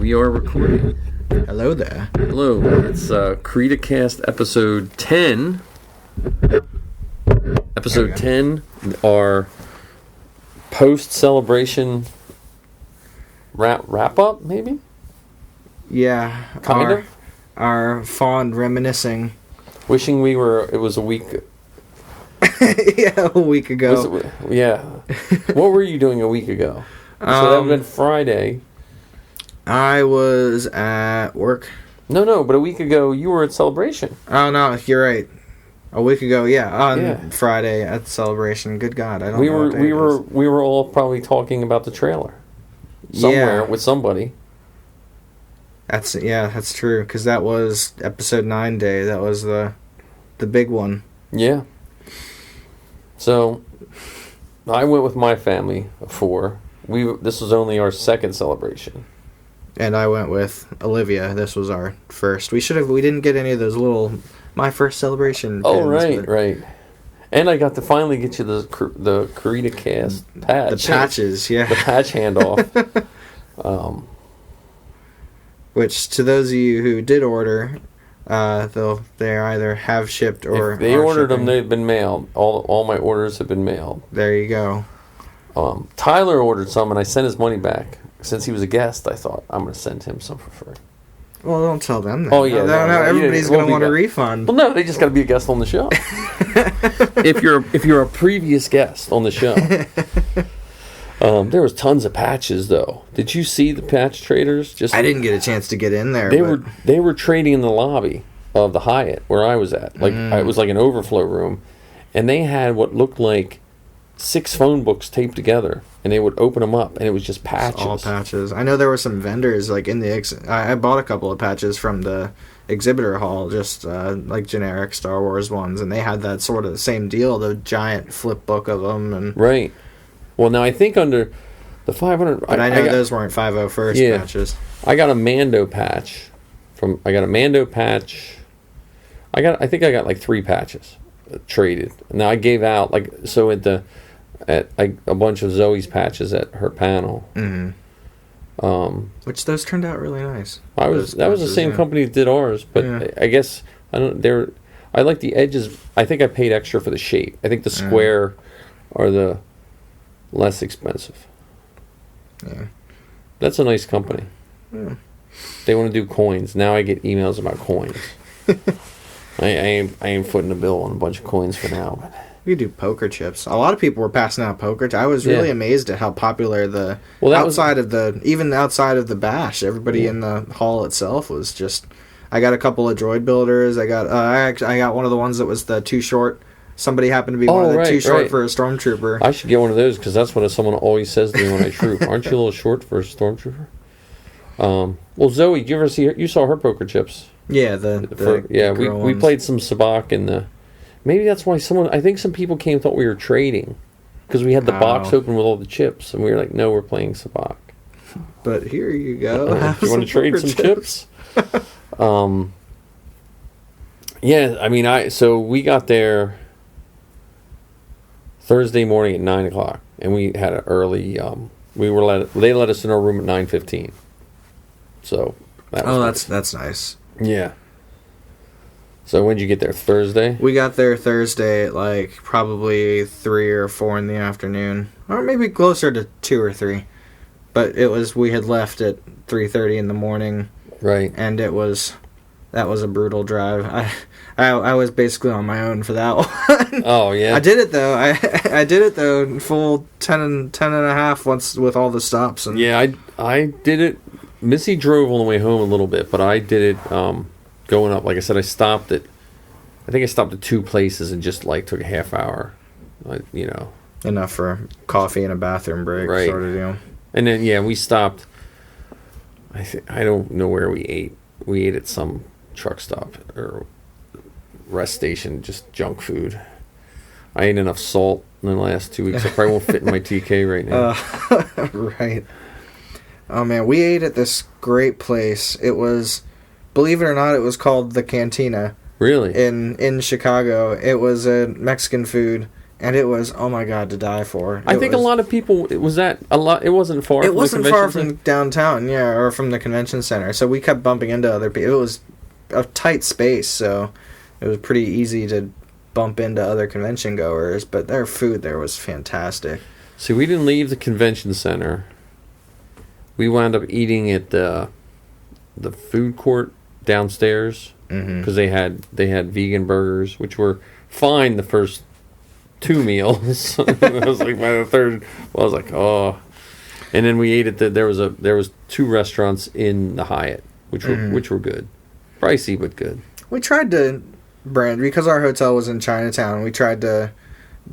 We are recording. Hello there. Hello. It's CreatorCast episode 10. Episode 10, our post-celebration wrap up, maybe? Yeah. Kind of? Our fond reminiscing. Wishing it was a week. Yeah, a week ago. Yeah. What were you doing a week ago? So that would have been Friday. I was at work. No, but a week ago you were at Celebration. Oh, no, you're right. A week ago, on Friday at Celebration. Good God, I don't know. We were all probably talking about the trailer somewhere with somebody. That's true, because that was episode 9 day. That was the big one. Yeah. So I went with my family of 4. This was only our second celebration. And I went with Olivia. This was our first. We didn't get any of those little my first celebration pins. Oh, right. And I got to finally get you the CreatorCast patch. The patches, yeah. The patch handoff. Which, to those of you who did order, they either have shipped or if they ordered shipping. Them, they've been mailed. All my orders have been mailed. There you go. Tyler ordered some, and I sent his money back. Since he was a guest, I thought, I'm going to send him some for free. Well, don't tell them that. Oh, yeah. No, everybody's going to want a refund. Well, no, they just got to be a guest on the show. If you're a previous guest on the show. There was tons of patches, though. Did you see the patch traders? I didn't get a chance to get in there. They were trading in the lobby of the Hyatt where I was at. It was like an overflow room, and they had what looked like 6 phone books taped together, and they would open them up, and it was just patches. All patches. I know there were some vendors like in the. I bought a couple of patches from the exhibitor hall, just like generic Star Wars ones, and they had that sort of same deal, the giant flip book of them, and right. Well, now I think under the 500, but I know those weren't 501st patches. I got a Mando patch I think I got like 3 patches traded. Now I gave out at a bunch of Zoe's patches at her panel. Mm-hmm. Which those turned out really nice. That was the same company that did ours, but I guess I like the edges. I think I paid extra for the shape. I think the square are the less expensive. Yeah. That's a nice company. Yeah. They want to do coins. Now I get emails about coins. I ain't footing the bill on a bunch of coins for now, but we do poker chips. A lot of people were passing out poker. I was really amazed at how popular outside of the bash, everybody in the hall itself was just. I got a couple of droid builders. I got one of the ones that was the too short. Somebody happened to be one of the too short for a stormtrooper. I should get one of those because that's what someone always says to me when I troop. Aren't you a little short for a stormtrooper? Well, Zoe, did you ever see her? You saw her poker chips? Yeah, we played some sabacc in the. Maybe that's why I think some people came and thought we were trading because we had the box open with all the chips, and we were like, no, we're playing sabacc. But here you go. You want to trade some chips? Yeah, I mean, so we got there Thursday morning at 9:00, and we had an early. They let us in our room at 9:15. So that's nice. Yeah. So when did you get there? Thursday? We got there Thursday at probably 3 or 4 in the afternoon, or maybe closer to 2 or 3. But we had left at 3:30 in the morning. Right. And that was a brutal drive. I was basically on my own for that one. Oh yeah. I did it though. I did it though. Full 10 and a half once with all the stops. And yeah, I did it. Missy drove on the way home a little bit, but I did it going up. Like I said, I stopped at 2 places and just took a half hour. Enough for coffee and a bathroom break, right. Sort of deal. And then we stopped. I don't know where we ate. We ate at some truck stop or rest station, just junk food. I ate enough salt in the last 2 weeks. I probably won't fit in my TK right now. Right. Oh man, we ate at this great place. It was, believe it or not, it was called the Cantina. Really? In Chicago. It was a Mexican food. And it was, oh my God, to die for. I think a lot of people, it wasn't far from the convention center? It wasn't far from downtown, or from the convention center. So we kept bumping into other people. It was a tight space, so it was pretty easy to bump into other convention goers. But their food there was fantastic. See, we didn't leave the convention center. We wound up eating at the food court downstairs because they had vegan burgers, which were fine the first 2 meals. I was like, by the third, I was like, oh. And then we ate at there was 2 restaurants in the Hyatt, which were good, pricey but good. We tried to because our hotel was in Chinatown. We tried to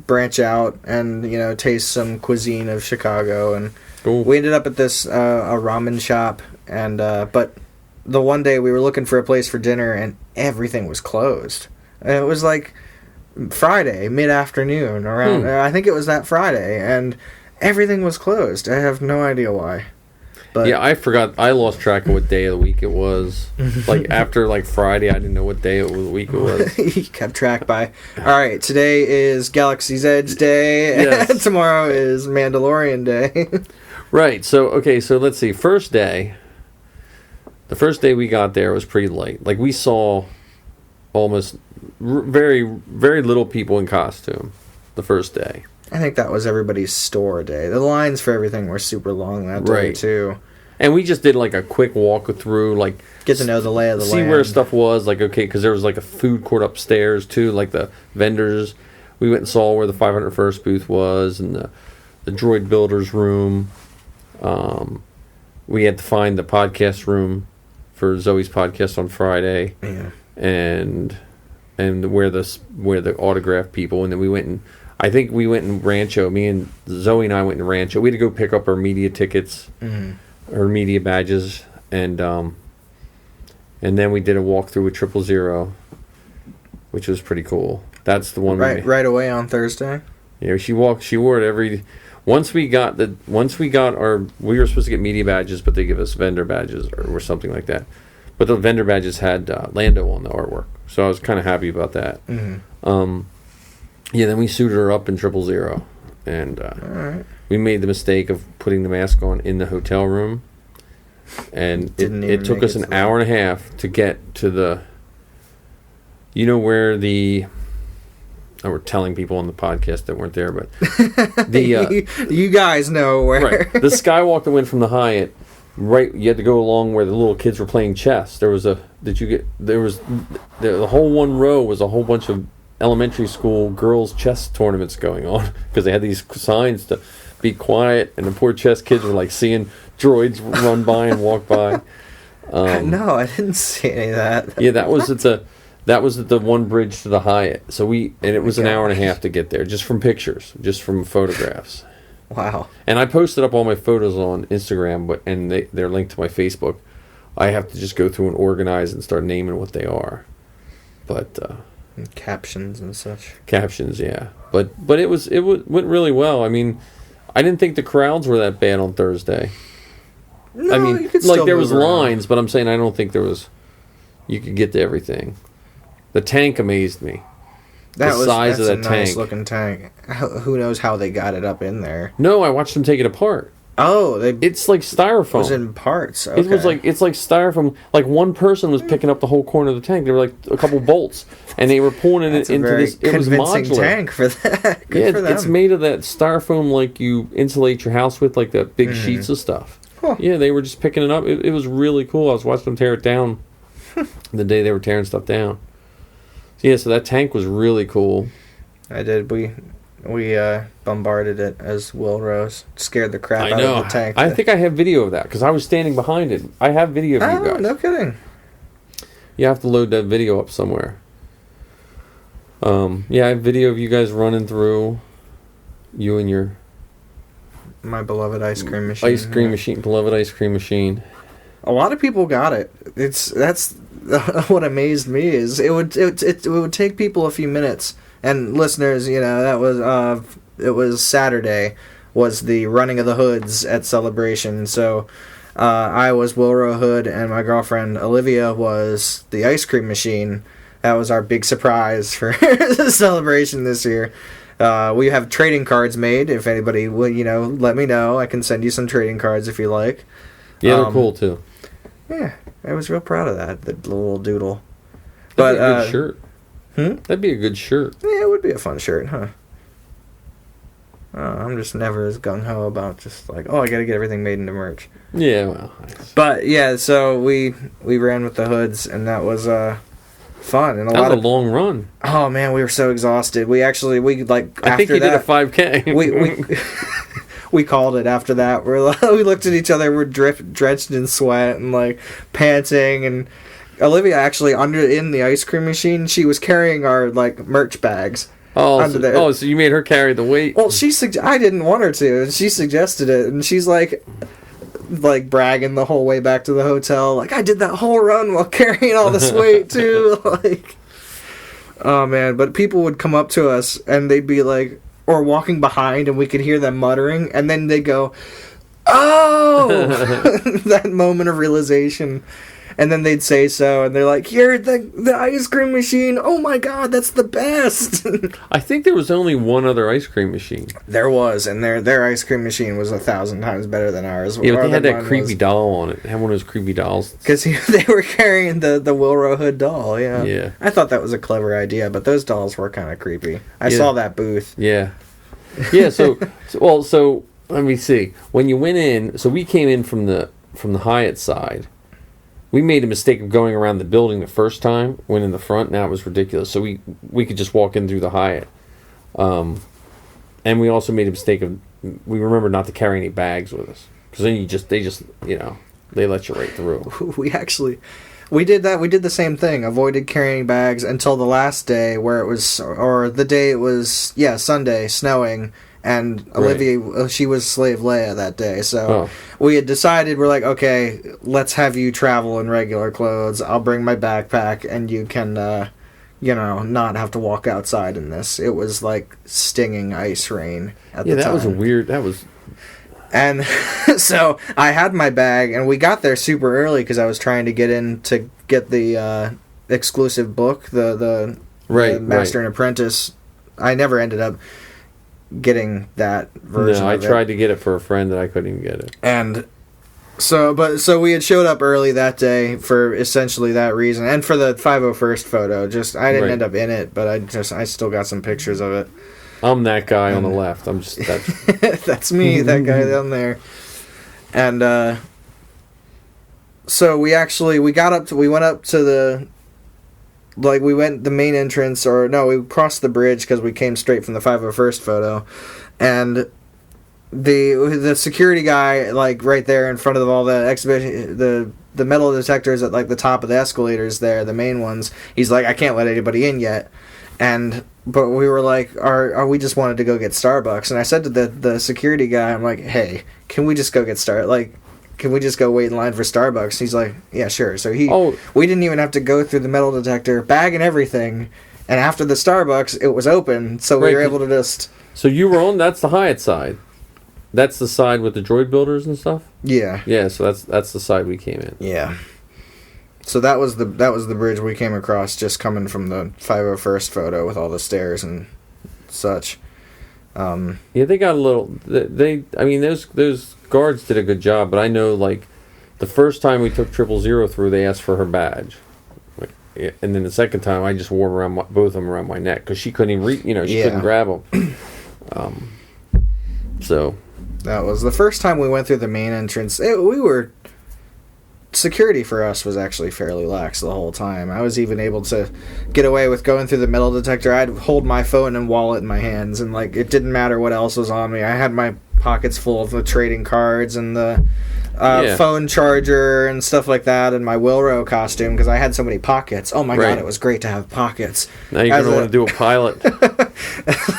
branch out and taste some cuisine of Chicago, and we ended up at this a ramen shop, and but the one day we were looking for a place for dinner and everything was closed. And it was like Friday mid-afternoon around I think it was that Friday, and everything was closed. I have no idea why. But yeah, I forgot. I lost track of what day of the week it was. Like after Friday, I didn't know what day of the week it was. You kept track by. All right, today is Galaxy's Edge Day, and tomorrow is Mandalorian Day. Right. So let's see. The first day we got there was pretty late. Like we saw almost very, very little people in costume the first day. I think that was everybody's store day. The lines for everything were super long that day, too. And we just did a quick walk through, get to know the lay of the land. See where stuff was, because there was a food court upstairs, too, the vendors. We went and saw where the 501st booth was and the droid builders room. We had to find the podcast room for Zoe's podcast on Friday. Yeah. And where the autograph people, and then we went and I think we went in Rancho. Me and Zoe and I went in Rancho. We had to go pick up our media tickets, or media badges, and then we did a walkthrough with 000, which was pretty cool. That's the one. Right away on Thursday. Yeah, she wore it every. Once we got we were supposed to get media badges, but they give us vendor badges or something like that. But the vendor badges had Lando on the artwork, so I was kind of happy about that. Yeah, then we suited her up in 000, and we made the mistake of putting the mask on in the hotel room, and it took us an hour and a half to get to the. Where the. Oh, we're telling people on the podcast that weren't there, but the you guys know where. Right, the Skywalk that went from the Hyatt. Right, you had to go along where the little kids were playing chess. The whole one row was a whole bunch of elementary school girls' chess tournaments going on because they had these signs to be quiet, and the poor chess kids were seeing droids run by and walk by. No, I didn't see any of that. Yeah, that was at the one bridge to the Hyatt. It was an hour and a half to get there, just from pictures, just from photographs. Wow. And I posted up all my photos on Instagram, and they're linked to my Facebook. I have to just go through and organize and start naming what they are. But and captions and such. Captions, yeah. But it went really well. I mean, I didn't think the crowds were that bad on Thursday. No, I mean, you could still there was around. lines, but I'm saying I don't think there was. You could get to everything. The tank amazed me. That's a nice looking tank. Who knows how they got it up in there? No, I watched them take it apart. Oh, it's like styrofoam. It was in parts. Okay. It's like styrofoam. Like one person was picking up the whole corner of the tank. There were a couple bolts, and they were pulling it into this. It was modular tank for that. Good for them. It's made of that styrofoam like you insulate your house with, like the big sheets of stuff. Huh. Yeah, they were just picking it up. It was really cool. I was watching them tear it down the day they were tearing stuff down. Yeah, so that tank was really cool. I did. We bombarded it as Will Rose. Scared the crap out of the tank. I think I have video of that because I was standing behind it. I have video of you guys. No kidding. You have to load that video up somewhere. Yeah, I have video of you guys running through. You and your... My beloved ice cream machine. Beloved ice cream machine. A lot of people got it. That's what amazed me is it would take people a few minutes. And listeners, that was it was Saturday was the running of the hoods at Celebration. So I was Wilro Hood and my girlfriend Olivia was the ice cream machine. That was our big surprise for the Celebration this year. We have trading cards made. If anybody will, let me know. I can send you some trading cards if you like. Yeah, they're cool too. Yeah, I was real proud of that. The little doodle. That'd be a good shirt. That'd be a good shirt. Yeah, it would be a fun shirt, huh? I'm just never as gung-ho about just like, I gotta get everything made into merch. Yeah, well. But, yeah, so we ran with the hoods, and that was fun. And that was a long run. Oh, man, we were so exhausted. I think you did a 5K. We called it after that. We looked at each other, we're drenched in sweat and, like, panting, and Olivia actually, in the ice cream machine, she was carrying our, like, merch bags. So you made her carry the weight? Well, I didn't want her to, and she suggested it, and she's like bragging the whole way back to the hotel, like, I did that whole run while carrying all this weight too. Like, oh man! But people would come up to us, and they'd be like, or walking behind, and we could hear them muttering, and then they go, "Oh!" That moment of realization. And then they'd say so, and they're like, "You're the ice cream machine. Oh my God, that's the best." I think there was only one other ice cream machine. There was, and their ice cream machine was 1,000 times better than ours. Yeah, but they had that creepy doll on it. They had one of those creepy dolls. Because they were carrying the Wilrow Hood doll, yeah. Yeah. I thought that was a clever idea, but those dolls were kind of creepy. I saw that booth. Yeah. Yeah, so let me see. When you went in, so we came in from the Hyatt side. We made a mistake of going around the building the first time, went in the front. Now it was ridiculous. So we could just walk in through the Hyatt. And we also made a mistake of, we remembered not to carry any bags with us. Because then they let you right through. We did that. We did the same thing. Avoided carrying bags until the last day the day it was, Sunday, snowing. And Olivia, she was Slave Leia that day. So we had decided, we're like, okay, let's have you travel in regular clothes. I'll bring my backpack, and you can, not have to walk outside in this. It was like stinging ice rain at the time. And so I had my bag, and we got there super early because I was trying to get in to get the exclusive book, the Master and Apprentice. I never ended up getting that version. No, I tried to get it for a friend, and I couldn't even get it. And so we had showed up early that day for essentially that reason, and for the 501st photo. I didn't end up in it, but I still got some pictures of it. I'm that guy on the left. That's me, that guy down there. And so we went up to the, like, we went the main entrance, we crossed the bridge because we came straight from the 501st photo, and the security guy, like, right there in front of all the exhibition, the metal detectors at, like, the top of the escalators there, the main ones, he's like, I can't let anybody in yet. But we were like, we just wanted to go get Starbucks, and I said to the security guy, I'm like, hey, can we just go get can we just go wait in line for Starbucks? He's like, yeah, sure. So we didn't even have to go through the metal detector, bag and everything. And after the Starbucks, it was open, so we were able to just... So you were that's the Hyatt side. That's the side with the droid builders and stuff? Yeah. Yeah, so that's the side we came in. Yeah. So that was the bridge we came across, just coming from the 501st photo with all the stairs and such. Yeah, they got a little... those guards did a good job, but I know, like, the first time we took 000 through, they asked for her badge. And then the second time, I just wore them around both of them around my neck, because she couldn't even couldn't grab them. So... That was the first time we went through the main entrance. Security for us was actually fairly lax the whole time. I was even able to get away with going through the metal detector. I'd hold my phone and wallet in my hands, and, like, it didn't matter what else was on me. I had my pockets full of the trading cards and the phone charger and stuff like that, and my Wilrow costume, because I had so many pockets. Oh my god, it was great to have pockets. Now you're going to want to do a pilot.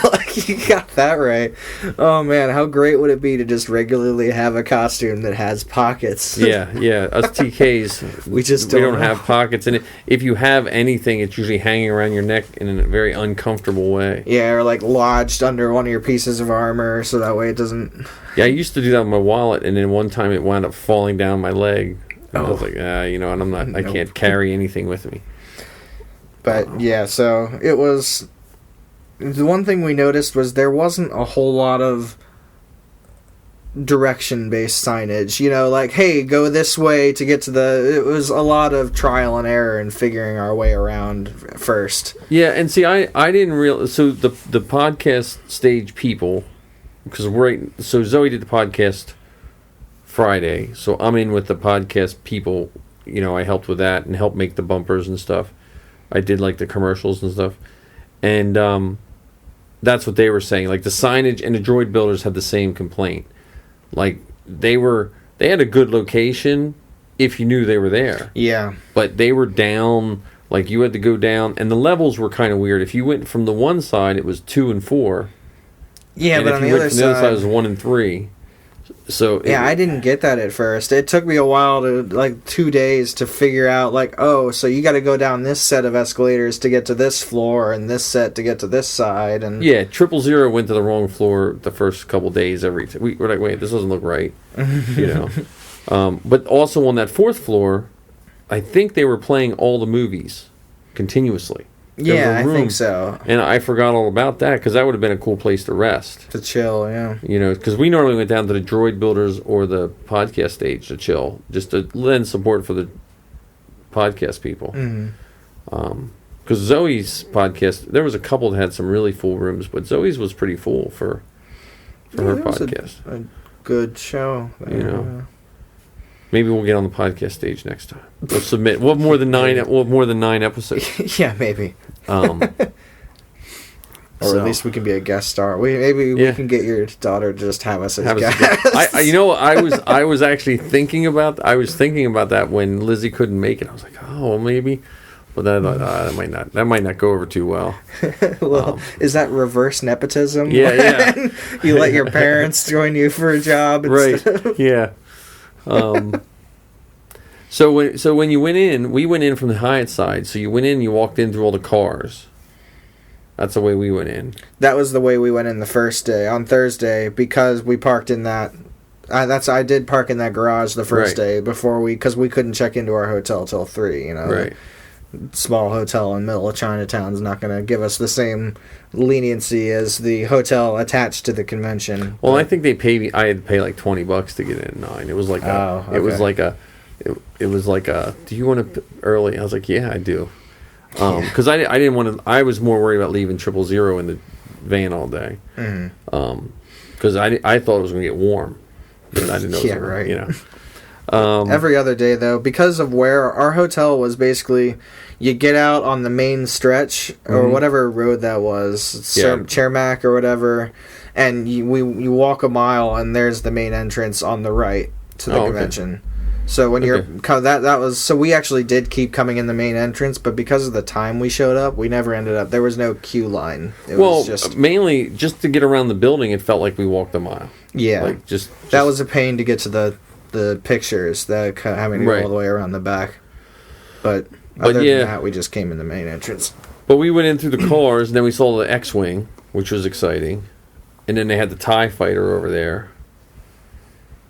Like, you got that right. Oh man, how great would it be to just regularly have a costume that has pockets? Yeah. Us TKs, we don't have pockets, and if you have anything, it's usually hanging around your neck in a very uncomfortable way. Yeah, or like lodged under one of your pieces of armor, so that way it doesn't... Yeah, I used to do that with my wallet, and then one time it wound up falling down my leg. And I was like, and I'm not, I can't carry anything with me. But yeah, so it was the one thing we noticed was there wasn't a whole lot of direction-based signage. You know, like, hey, go this way to get to the... It was a lot of trial and error and figuring our way around first. Yeah, and see, I didn't realize... So the podcast stage people... Because so Zoe did the podcast Friday, so I'm in with the podcast people. You know, I helped with that and helped make the bumpers and stuff. I did, like, the commercials and stuff. And that's what they were saying. Like, the signage and the droid builders had the same complaint. Like, they had a good location if you knew they were there. Yeah. But they were down, like, you had to go down, and the levels were kind of weird. If you went from the one side, it was 2 and 4. Yeah, and but on the other side... it was 1 and 3. So I didn't get that at first. It took me a while to, like, 2 days to figure out, like, oh, so you got to go down this set of escalators to get to this floor and this set to get to this side. And yeah, 000 went to the wrong floor the first couple days. We were like, wait, this doesn't look right, you know. But also on that 4th floor, I think they were playing all the movies continuously. Yeah, I think so. And I forgot all about that because that would have been a cool place to rest. To chill, yeah. You know, because we normally went down to the droid builders or the podcast stage to chill, just to lend support for the podcast people. Because Zoe's podcast, there was a couple that had some really full rooms, but Zoe's was pretty full for her podcast. A good show. You know. Maybe we'll get on the podcast stage next time. We'll submit. We'll have more than 9 episodes. Yeah, maybe. Or at least we can be a guest star. We can get your daughter to just have us as guests. I was actually thinking about that when Lizzie couldn't make it. I was like, oh, well, maybe. But that might not go over too well. Well, is that reverse nepotism? Yeah. You let your parents join you for a job, right? Yeah. So when you went in, we went in from the Hyatt side. So you went in, you walked in through all the cars. That's the way we went in. That was the way we went in the first day on Thursday because we parked in that. I did park in that garage the first day because we couldn't check into our hotel till 3. You know, right. Small hotel in the middle of Chinatown is not going to give us the same leniency as the hotel attached to the convention. Well, I think they paid me. I had to pay like $20 to get in at 9. It was like it was like a. Do you want to early? I was like, yeah, I do. Because I didn't want to. I was more worried about leaving 000 in the van all day. Because I thought it was going to get warm. But I didn't know. Yeah, right. You know. Every other day, though, because of where our hotel was basically, you get out on the main stretch, or whatever road that was, Chermack or whatever, and you walk a mile, and there's the main entrance on the right to the convention. Okay. So when that was, so we actually did keep coming in the main entrance, but because of the time we showed up, we never ended up, there was no queue line. It was just mainly just to get around the building, it felt like we walked a mile. Yeah. Like just that was a pain to get to the pictures, that having to go all the way around the back. But other than that, we just came in the main entrance. But we went in through the cars, and then we saw the X-Wing, which was exciting. And then they had the TIE fighter over there.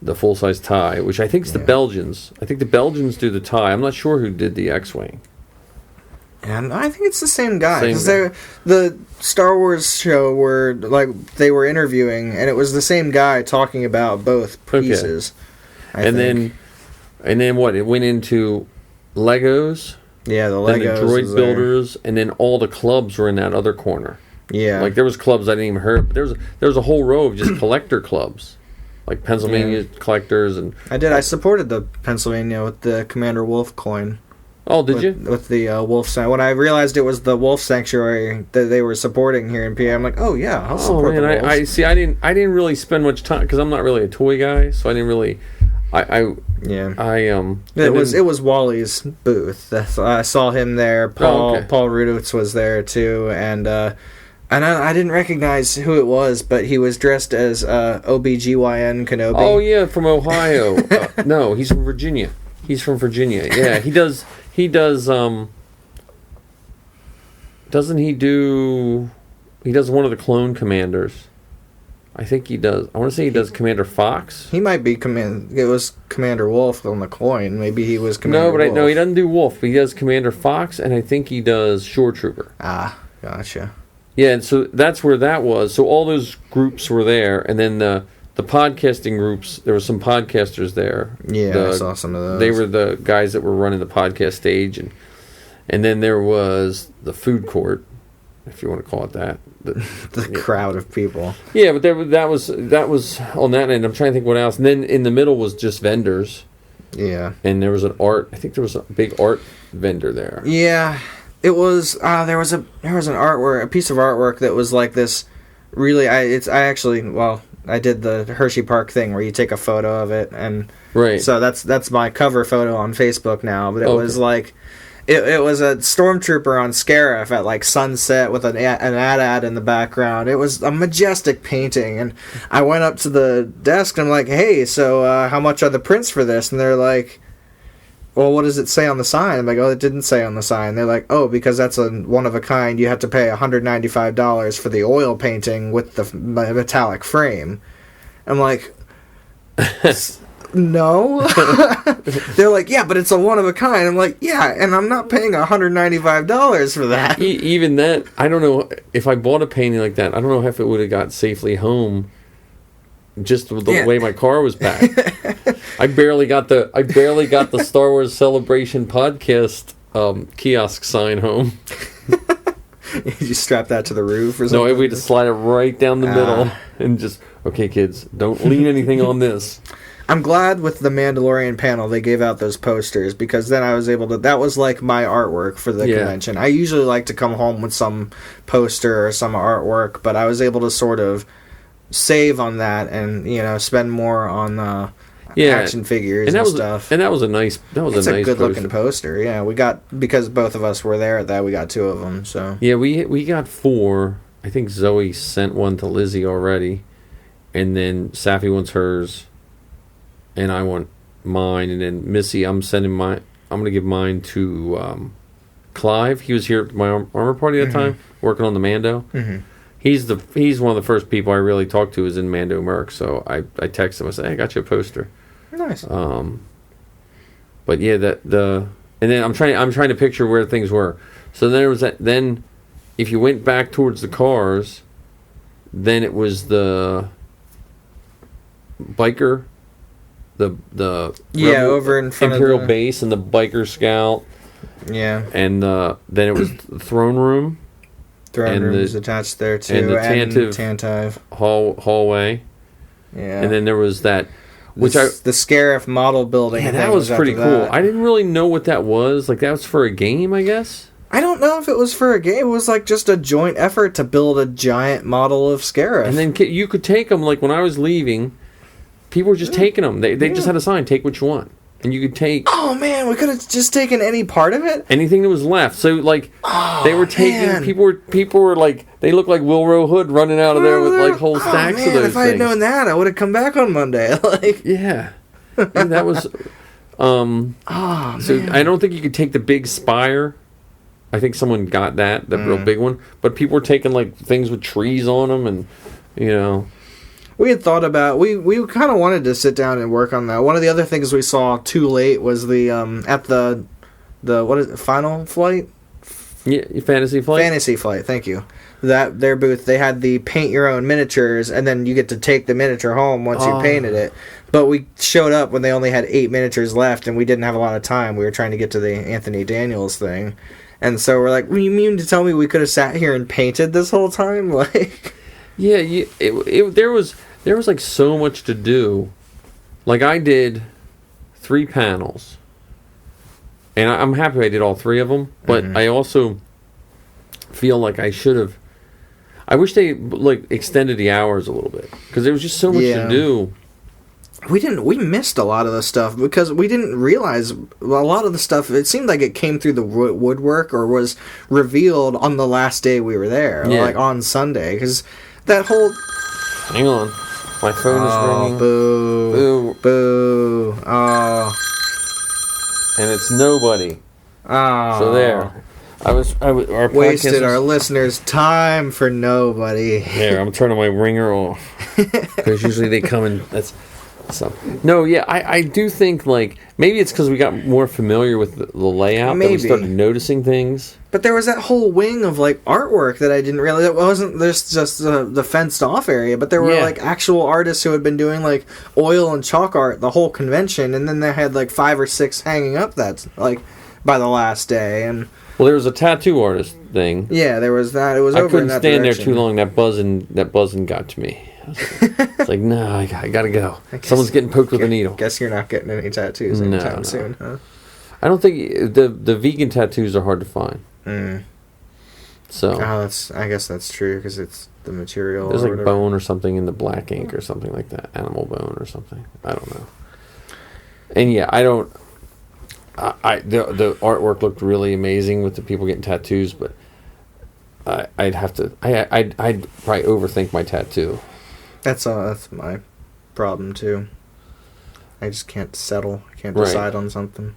The full-size TIE, which I think is the Belgians. I think the Belgians do the TIE. I'm not sure who did the X-Wing. And I think it's the same guy. Because the Star Wars show where they were interviewing, and it was the same guy talking about both pieces. Okay. And then what? It went into Legos. Yeah, the Legos. Then the droid builders, and then all the clubs were in that other corner. Yeah, like there was clubs I didn't even hear. But there was a whole row of just collector clubs, like Pennsylvania collectors and. I supported the Pennsylvania with the Commander Wolf coin. Oh, did you? With the Wolf Sanctuary. When I realized it was the Wolf Sanctuary that they were supporting here in PA, I'm like, oh yeah, I'll support the Wolves. I see. I didn't really spend much time because I'm not really a toy guy, so I didn't really. It was Wally's booth. I saw him there. Paul Rudowitz was there too, and I didn't recognize who it was, but he was dressed as OBGYN Kenobi. Oh yeah, from Ohio. No, he's from Virginia. He's from Virginia. Yeah, he does. Doesn't he do? He does one of the clone commanders. I think he does. I want to say he does Commander Fox. He might be It was Commander Wolf on the coin. Maybe he was Commander Wolf. No, he doesn't do Wolf. He does Commander Fox, and I think he does Shore Trooper. Ah, gotcha. Yeah, and so that's where that was. So all those groups were there, and then the podcasting groups, there were some podcasters there. Yeah, I saw some of those. They were the guys that were running the podcast stage, and then there was the food court, if you want to call it that. The crowd of people. Yeah, but that was on that end. I'm trying to think what else. And then in the middle was just vendors. Yeah. And there was I think there was a big art vendor there. Yeah. It was there was an artwork, a piece of artwork that was like this really I did the Hershey Park thing where you take a photo of it, and right. So that's my cover photo on Facebook now, but it was like it was a stormtrooper on Scarif at like sunset with an ad in the background. It was a majestic painting, and I went up to the desk and I'm like, "Hey, so how much are the prints for this?" And they're like, "Well, what does it say on the sign?" I'm like, "Oh, it didn't say on the sign." They're like, "Oh, because that's a one of a kind. You have to pay $195 for the oil painting with the metallic frame." I'm like, "No." They're like, "Yeah, but it's a one of a kind." I'm like, "Yeah, and I'm not paying $195 for that." Even that, I don't know if I bought a painting like that. I don't know if it would have got safely home. Just the way my car was packed. I barely got the Star Wars Celebration podcast kiosk sign home. You strap that to the roof or something? No, we just slide it right down the middle and just, okay, kids, don't lean anything on this. I'm glad with the Mandalorian panel they gave out those posters, because then I was able to... That was like my artwork for the convention. I usually like to come home with some poster or some artwork, but I was able to sort of save on that and, spend more on action figures and stuff. And that was a nice It's a good looking poster. Yeah, we got, because both of us were there at that, we got 2 of them. So yeah, we got 4. I think Zoe sent one to Lizzie already, and then Safi wants hers, and I want mine, and then Missy, I'm going to give mine to Clive. He was here at my armor party that time, working on the Mando. Mm-hmm. He's one of the first people I really talked to is in Mando Merc, so I texted him. I said, "Hey, I got you a poster." Nice. But yeah, and then I'm trying to picture where things were. So there was that. Then, if you went back towards the cars, then it was the biker, the over in front Imperial of base and the biker scout. Yeah. And then it was the throne room. Throne room is attached there too, and the Tantive hallway. Yeah, and then there was that, the Scarif model building. Yeah, that was pretty cool. I didn't really know what that was. Like, that was for a game, I guess. I don't know if it was for a game. It was like just a joint effort to build a giant model of Scarif. And then you could take them. Like when I was leaving, people were just taking them. They just had a sign, "Take what you want." And you could take... Oh, man, we could have just taken any part of it? Anything that was left. So, like, they were taking... Man. People were like... They looked like Wilro Hood running out of there with, like, whole stacks of those things. If I had known that, I would have come back on Monday. Yeah. And that was... So, I don't think you could take the big spire. I think someone got that real big one. But people were taking, like, things with trees on them and, We had thought about... We kind of wanted to sit down and work on that. One of the other things we saw too late was the... at the what is it? Final Flight? Yeah, Fantasy Flight? Fantasy Flight, thank you. Their booth, they had the paint your own miniatures, and then you get to take the miniature home once you painted it. But we showed up when they only had 8 miniatures left, and we didn't have a lot of time. We were trying to get to the Anthony Daniels thing. And so we're like, you mean to tell me we could have sat here and painted this whole time? Like... Yeah, there was like so much to do. Like I did 3 panels, and I'm happy I did all 3 of them. But I also feel like I should have. I wish they like extended the hours a little bit because there was just so much to do. We missed a lot of the stuff because we didn't realize a lot of the stuff. It seemed like it came through the woodwork or was revealed on the last day we were there, like on Sunday, because. That whole... Hang on. My phone is ringing. Boo. Boo. Oh. And it's nobody. Oh. So there. Our wasted our listeners' time for nobody. There, I'm turning my ringer off. Because usually they come and... So, no, yeah, I do think, like, maybe it's because we got more familiar with the layout that we started noticing things. But there was that whole wing of, like, artwork that I didn't realize. It wasn't just the fenced-off area, but there were, like, actual artists who had been doing, like, oil and chalk art the whole convention, and then they had, like, 5 or 6 hanging up that's, like, by the last day, and... Well, there was a tattoo artist thing. Yeah, there was that. It was over in that direction. I couldn't stand there too long. That buzzing got to me. It's like, no, I gotta go. Someone's getting poked with a needle. Guess you're not getting any tattoos anytime soon, huh? I don't think the vegan tattoos are hard to find. So I guess that's true because it's the material. There's like bone or something in the black ink or something like that, animal bone or something. I don't know. And yeah, I don't. The artwork looked really amazing with the people getting tattoos, but I'd probably overthink my tattoo. That's my problem too. I just can't settle. I can't decide on something.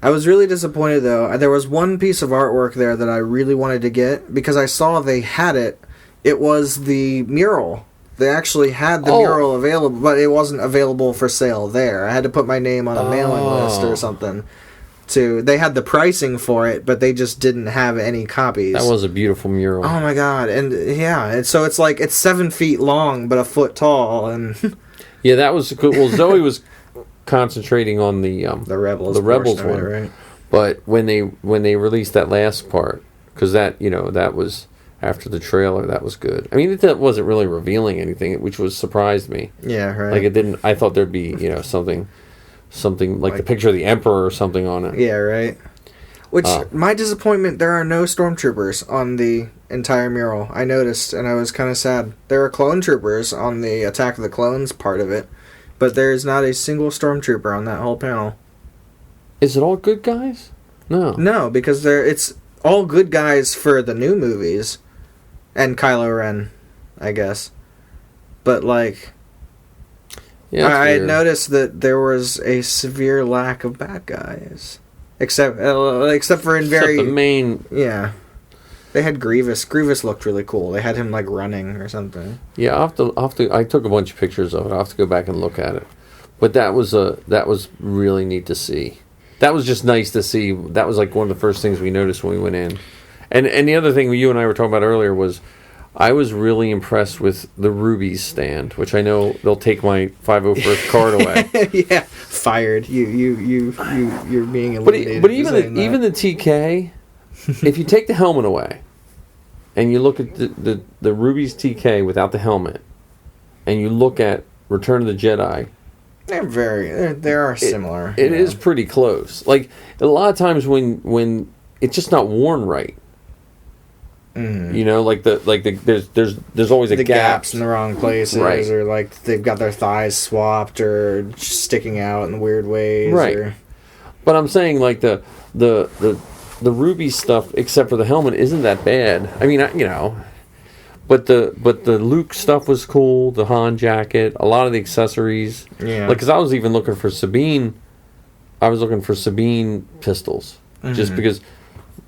I was really disappointed though. There was one piece of artwork there that I really wanted to get because I saw they had it. It was the mural. They actually had the mural available, but it wasn't available for sale there. I had to put my name on a mailing list or something. They had the pricing for it, but they just didn't have any copies. That was a beautiful mural. Oh my god! And yeah, so it's like it's 7 feet long but a foot tall, and yeah, that was cool. Well, Zoe was concentrating on the Rebels one, right? But when they released that last part, because that was. After the trailer, that was good. I mean, it wasn't really revealing anything, which surprised me. Yeah, right. Like it didn't. I thought there'd be something like the picture of the Emperor or something on it. Yeah, right. Which my disappointment, there are no stormtroopers on the entire mural. I noticed, and I was kind of sad. There are clone troopers on the Attack of the Clones part of it, but there is not a single stormtrooper on that whole panel. Is it all good guys? No, because it's all good guys for the new movies. And Kylo Ren, I guess. But, like... Yeah, I had noticed that there was a severe lack of bad guys. Except for in very... Except the main... Yeah. They had Grievous. Grievous looked really cool. They had him, like, running or something. Yeah, I'll have to... I took a bunch of pictures of it. I'll have to go back and look at it. But that was really neat to see. That was just nice to see. That was, like, one of the first things we noticed when we went in. And the other thing you and I were talking about earlier was I was really impressed with the Rubies stand, which I know they'll take my 501st card away. Yeah, fired. You're being eliminated. But even the TK, if you take the helmet away and you look at the Rubies TK without the helmet and you look at Return of the Jedi, they are similar. It is pretty close. Like a lot of times when it's just not worn right. Mm. There's always the gaps in the wrong places, right. Or like they've got their thighs swapped or sticking out in weird ways, right? But I'm saying like the Ruby stuff, except for the helmet, isn't that bad. I mean, but the Luke stuff was cool. The Han jacket, a lot of the accessories, yeah. Like because I was even looking for Sabine. I was looking for Sabine pistols, just because.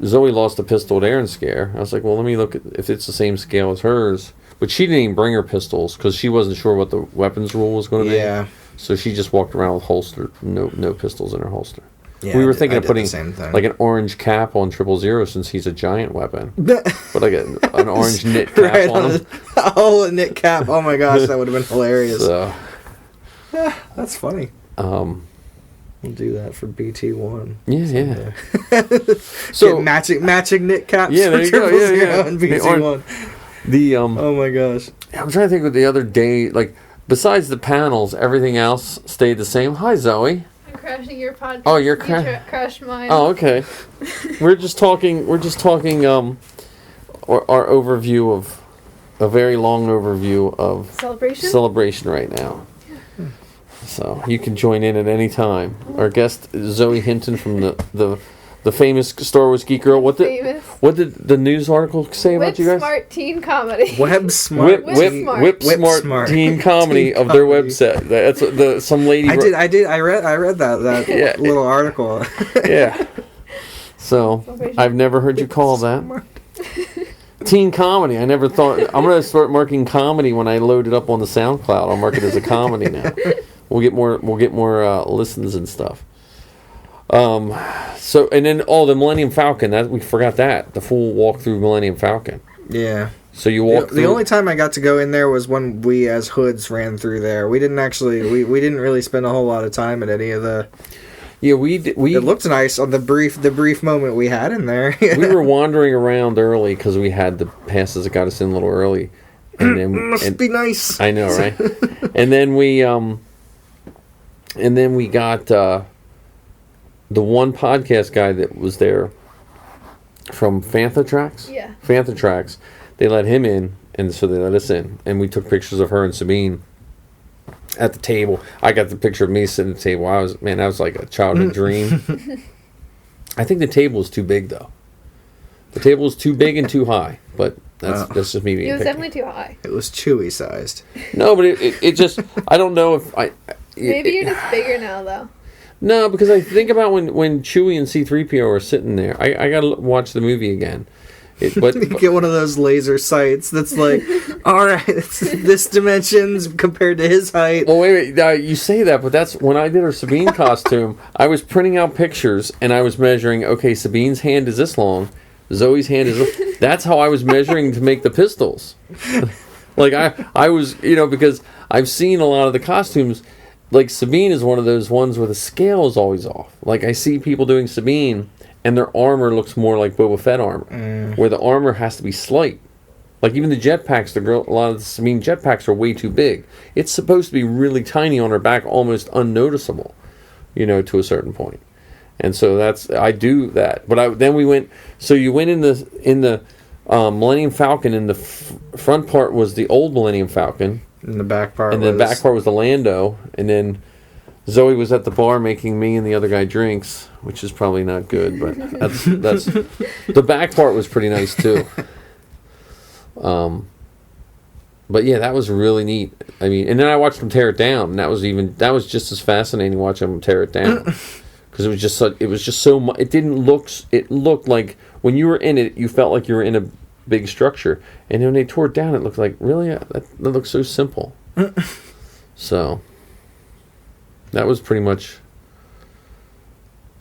Zoe lost a pistol at Aaron Scare. I was like, well, let me look at if it's the same scale as hers. But she didn't even bring her pistols because she wasn't sure what the weapons rule was going to be. Yeah. So she just walked around with holster, no pistols in her holster. Yeah, we were thinking of putting like an orange cap on 000 since he's a giant weapon. But like an orange knit cap on him. Oh, a knit cap. Oh my gosh, that would have been hilarious. So, yeah, that's funny. We'll do that for BT1. Yeah. So matching knit caps. Yeah, there you go. Yeah. And BT1. Oh my gosh. I'm trying to think of the other day. Like besides the panels, everything else stayed the same. Hi, Zoe. I'm crashing your podcast. Oh, you're crashed mine. Oh, okay. We're just talking. Our overview of a very long overview of celebration right now. So you can join in at any time. Our guest Zoe Hinton from the famous Star Wars Geek Girl. What did the news article say about you guys? Smart teen comedy. Whip smart teen comedy of their website. That's some lady. I read that little article. Yeah. So I've never heard you call that. Teen comedy. I never thought. I'm going to start marking comedy when I load it up on the SoundCloud. I'll mark it as a comedy now. We'll get more listens and stuff. So and then the Millennium Falcon. We forgot that the full walkthrough Millennium Falcon. Yeah. So you walk. The only time I got to go in there was when we as hoods ran through there. We didn't actually. We didn't really spend a whole lot of time at any of the. Yeah, we it looked nice on the brief moment we had in there. We were wandering around early because we had the passes that got us in a little early, and then must be nice. I know, right? and then we got the one podcast guy that was there from Fantha Tracks. Yeah, Fantha Tracks. They let him in, and so they let us in, and we took pictures of her and Sabine. At the table, I got the picture of me sitting at the table. That was like a childhood dream. I think the table was too big, though. The table was too big and too high, but that's just me being It was picky. definitely too high. It was Chewy sized. No, but it just, I don't know if I... Maybe you're just bigger now, though. No, because I think about when Chewie and C-3PO are sitting there. I got to watch the movie again. You get one of those laser sights that's like, all right, it's this dimensions compared to his height. Well, wait, you say that, but that's when I did her Sabine costume. I was printing out pictures and I was measuring. Okay, Sabine's hand is this long, Zoe's hand is this. That's how I was measuring to make the pistols. Like I was, because I've seen a lot of the costumes. Like Sabine is one of those ones where the scale is always off. Like I see people doing Sabine. And their armor looks more like Boba Fett armor, where the armor has to be slight. Like even the jetpacks, a lot of the Sabine jetpacks are way too big. It's supposed to be really tiny on her back, almost unnoticeable, to a certain point. And so I do that. But then we went. So you went in the Millennium Falcon, and the front part was the old Millennium Falcon, and the back part. And the back part was the Lando, and then Zoe was at the bar making me and the other guy drinks, which is probably not good, but that's the back part was pretty nice too. But yeah, that was really neat. I mean, and then I watched them tear it down, and that was just as fascinating watching them tear it down because it was just so much. It looked like when you were in it, you felt like you were in a big structure, and when they tore it down, it looked like really that looks so simple. So. That was pretty much,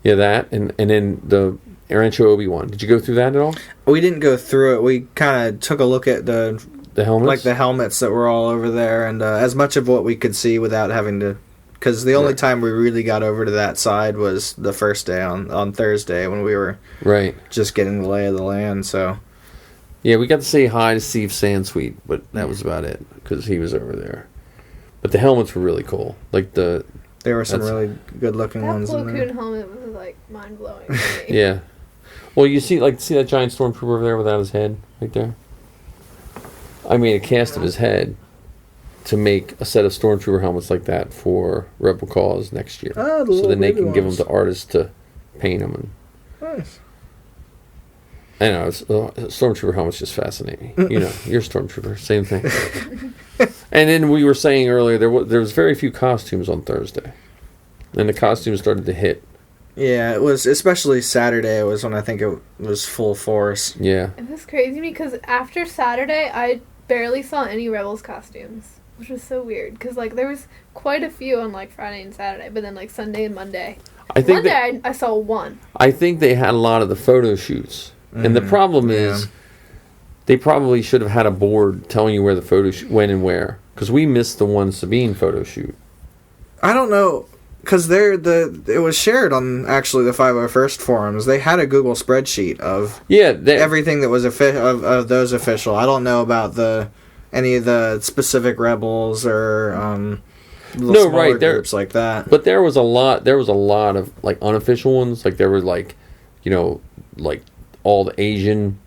that, and then the Rancho Obi-Wan. Did you go through that at all? We didn't go through it. We kind of took a look at the helmets? Like the helmets that were all over there, and as much of what we could see without having to... Because the only time we really got over to that side was the first day on Thursday when we were just getting the lay of the land, so... Yeah, we got to say hi to Steve Sansweet, but that was about it, because he was over there. But the helmets were really cool. Like There were some really good-looking ones in there. That Plo Koon helmet was, like, mind-blowing. Yeah. Well, you see that giant stormtrooper over there without his head? Right there? I made a cast of his head to make a set of stormtrooper helmets like that for Rebel Cause next year. Oh, so then they can give them to artists to paint them. Nice. I know, stormtrooper helmets just fascinate me. You're a stormtrooper, same thing. And then we were saying earlier there was very few costumes on Thursday, and the costumes started to hit. Yeah, it was especially Saturday. Was when I think it was full force. Yeah, it was crazy because after Saturday, I barely saw any Rebels costumes, which was so weird. Because there was quite a few on Friday and Saturday, but then Sunday and Monday. Monday I saw one. I think they had a lot of the photo shoots, and the problem is. They probably should have had a board telling you where the photo when and where, because we missed the one Sabine photo shoot. I don't know, because it was shared on actually the 501st forums. They had a Google spreadsheet of everything that was of those official. I don't know about any of the specific Rebels or smaller groups like that. But there was a lot. There was a lot of unofficial ones. There were all the Asian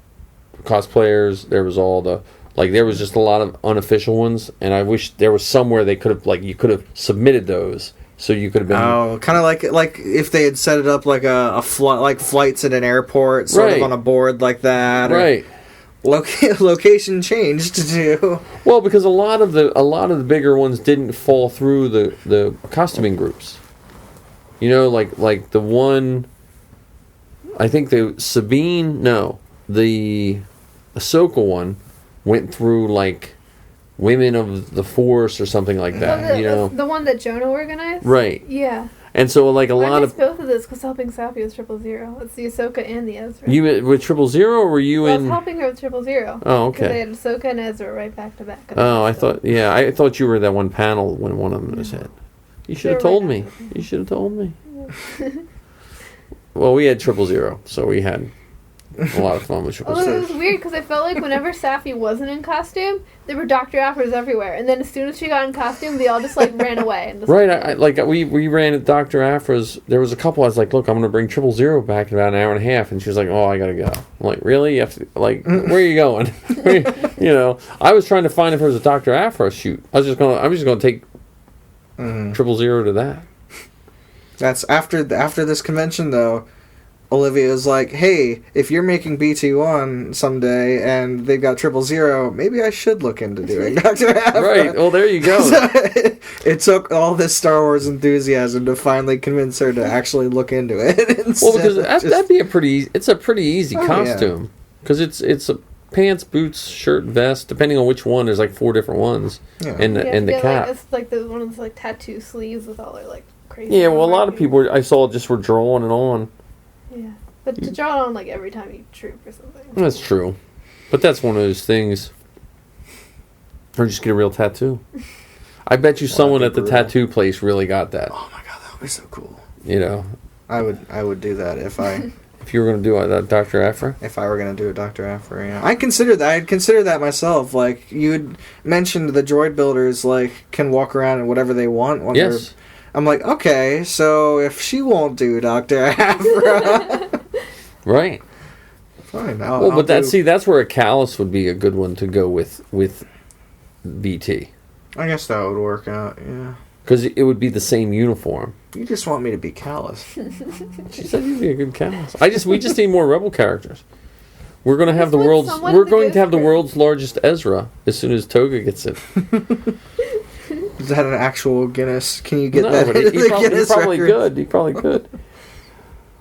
cosplayers. There was all the there was just a lot of unofficial ones, and I wish there was somewhere they could have you could have submitted those so you could have been kind of like if they had set it up like a flights at an airport sort of on a board like that, right? Location changed too. Well, because a lot of the bigger ones didn't fall through the costuming groups. Like the one, I think the Sabine, no, the Ahsoka one went through Women of the Force or something like that. The one that Jonah organized. Right. Yeah. And so, like, a lot of both of this because helping Safi was 000. It's the Ahsoka and the Ezra. You with 000, or were you in? I was helping her with 000. Oh, okay. They had Ahsoka and Ezra right back to back. Oh, I thought you were at that one panel when one of them was hit. You should have told me. You should have told me. Well, we had 000, so we had a lot of fun with 000. It was weird because I felt like whenever Safi wasn't in costume, there were Dr. Afras everywhere, and then as soon as she got in costume, they all just like ran away. And just, right, we ran at Dr. Afra's. There was a couple. I was like, "Look, I'm going to bring 000 back in about an hour and a half," and she was like, "Oh, I got to go." I'm like, "Really? You have to, like, where are you going?" I was trying to find if there was a Dr. Afra shoot. I'm just going to take 000 to that. That's after this convention, though. Olivia was like, "Hey, if you're making BT1 someday and they've got 000, maybe I should look into doing Dr. Afra." Right. Well, there you go. So it took all this Star Wars enthusiasm to finally convince her to actually look into it. Well, because that'd be a pretty easy costume because it's a pants, boots, shirt, vest. Depending on which one, there's like 4 different ones, and the cap. It's like the one of those like tattoo sleeves with all their like crazy. Yeah. Well, a lot of people I saw just were drawing it on. Yeah, but to draw it on like every time you troop or something. That's true, but that's one of those things. Or just get a real tattoo. I bet you someone at the tattoo place really got that. Oh my god, that would be so cool. I would do that if I. If you were going to do a Dr. Afra? If I were going to do a Dr. Afra, yeah. I'd consider that myself. Like, you had mentioned the droid builders, like, can walk around in whatever they want. Yes. I'm like, okay, so if she won't do Dr. Afra... Right. Fine. That's where a callus would be a good one to go with BT. I guess that would work out, yeah. Because it would be the same uniform. You just want me to be callous. She said you'd be a good callous. We just need more rebel characters. We're going to have the world's largest Ezra as soon as Toga gets it. Is that an actual Guinness? Can you get that? But he probably could.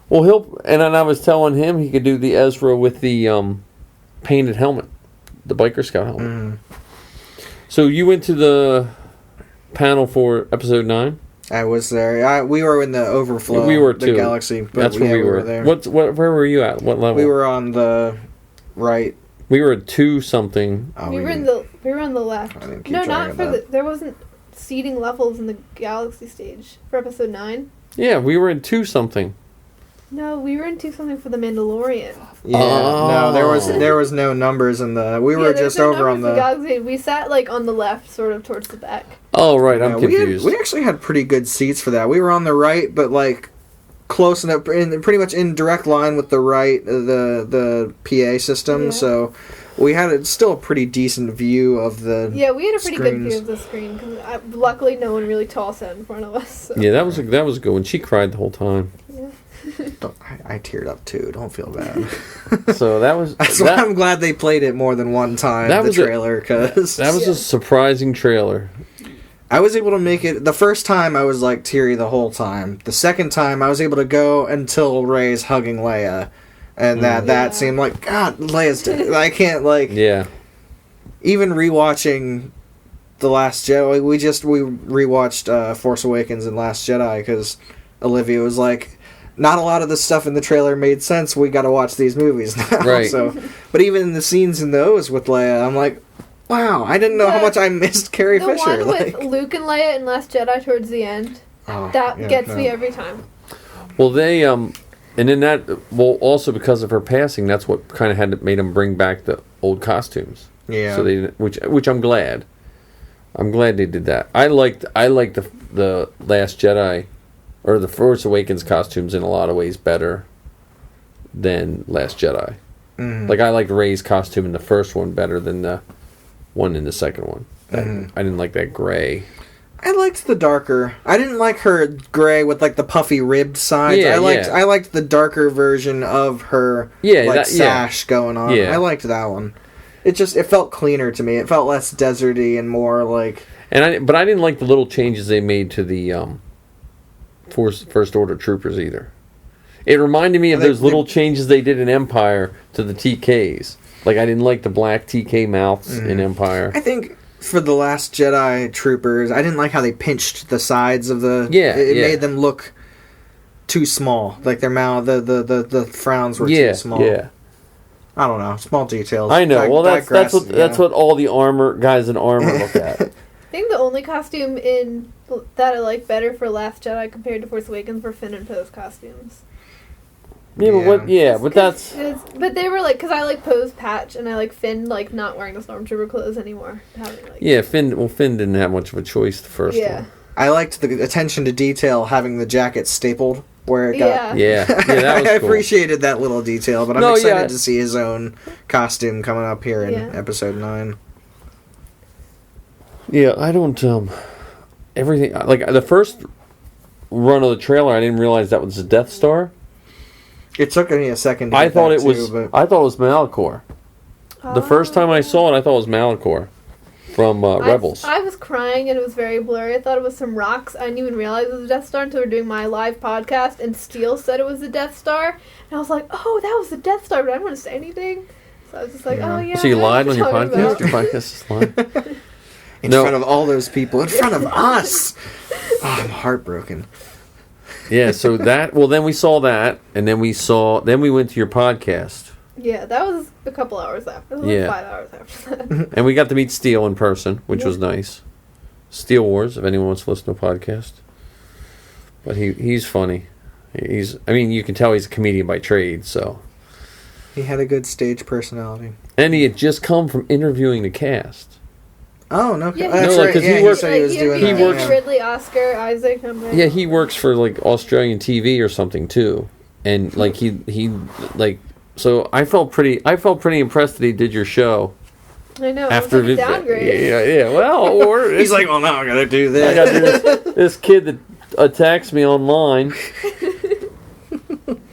Well, and then I was telling him he could do the Ezra with the painted helmet, the biker scout helmet. Mm. So you went to the panel for episode 9? I was there. We were in the overflow. We were too. The galaxy. But that's where we were there. Where were you at? What level? We were on the right. We were at 2 something. We were on the left. There wasn't seating levels in the galaxy stage for episode 9. Yeah, we were in 2 something. No, we were in 2 something for the Mandalorian. Yeah, no, there was no numbers in the. We were just over on the galaxy. We sat like on the left, sort of towards the back. Oh right, I'm confused. We actually had pretty good seats for that. We were on the right, but like close enough, pretty much in direct line with the right, the PA system. Yeah. So we had still a pretty decent view of the. Yeah, we had a pretty good view of the screen because luckily no one really tall sat in front of us. So. Yeah, that was a good one. She cried the whole time. Yeah. I teared up too. Don't feel bad. So that was. I'm glad they played it more than one time. That was the trailer because that was a surprising trailer. I was able to make it. The first time I was like teary the whole time. The second time I was able to go until Rey's hugging Leia, and that seemed like God. Leia's dead. I can't like. Yeah. Even rewatching The Last Jedi, we rewatched Force Awakens and Last Jedi because Olivia was like, not a lot of the stuff in the trailer made sense. We got to watch these movies now. Right. So, but even in the scenes in those with Leia, I'm like, wow, I didn't know how much I missed Carrie Fisher. The one with Luke and Leia in Last Jedi towards the end, gets me every time. Well, they and then also because of her passing, that's what kind of made them bring back the old costumes. Yeah. So which I'm glad. I'm glad they did that. I liked the Last Jedi. Or the Force Awakens costumes in a lot of ways better than Last Jedi. Mm-hmm. Like I liked Rey's costume in the first one better than the one in the second one. I didn't like that gray. I liked the darker. I didn't like her gray with like the puffy ribbed sides. Yeah, I liked the darker version of her sash going on. Yeah. I liked that one. It felt cleaner to me. It felt less deserty and more like. But I didn't like the little changes they made to the. First Order troopers either. It reminded me of those little changes they did in Empire to the TKs. Like I didn't like the black TK mouths in Empire. I think for the Last Jedi troopers, I didn't like how they pinched the sides of the... It made them look too small. Like their mouth, the frowns were too small. Yeah. I don't know. Small details. I know. That's what all the guys in armor look at. I think the only costume that I like better for Last Jedi compared to Force Awakens were Finn and Poe's costumes. Yeah, but that's... But they were like... Because I like Poe's patch, and I like Finn, like, not wearing the Stormtrooper clothes anymore. Finn didn't have much of a choice the first one. I liked the attention to detail, having the jacket stapled where it got... Yeah, that was I cool. appreciated that little detail, but I'm excited to see his own costume coming up here in Episode 9. Yeah, I don't... everything... Like, the first run of the trailer, I didn't realize that was the Death Star. It took me a second to I thought it was Malachor. The first time I saw it, I thought it was Malachor from Rebels. I was crying and it was very blurry. I thought it was some rocks. I didn't even realize it was the Death Star until we were doing my live podcast, and Steele said it was the Death Star. And I was like, oh, that was the Death Star, but I didn't want to say anything. So I was just like, oh, yeah. So you lied on your podcast? Your podcast is lying? In front of all those people. In front of us! Oh, I'm heartbroken. Yeah, so then we saw that, and then we went to your podcast. Yeah, that was a couple hours after. It was like 5 hours after that. And we got to meet Steele in person, which was nice. Steel Wars, if anyone wants to listen to a podcast. But he's funny. You can tell he's a comedian by trade, so. He had a good stage personality. And he had just come from interviewing the cast. Oh, no. Yeah, that's right. Because he works Ridley, Oscar, Isaac. Yeah, he works for like Australian TV or something too, and like he like. So I felt pretty impressed that he did your show. I know. After it downgrade. Yeah. Well, he's like, well, now I gotta do this. I gotta do this kid that attacks me online.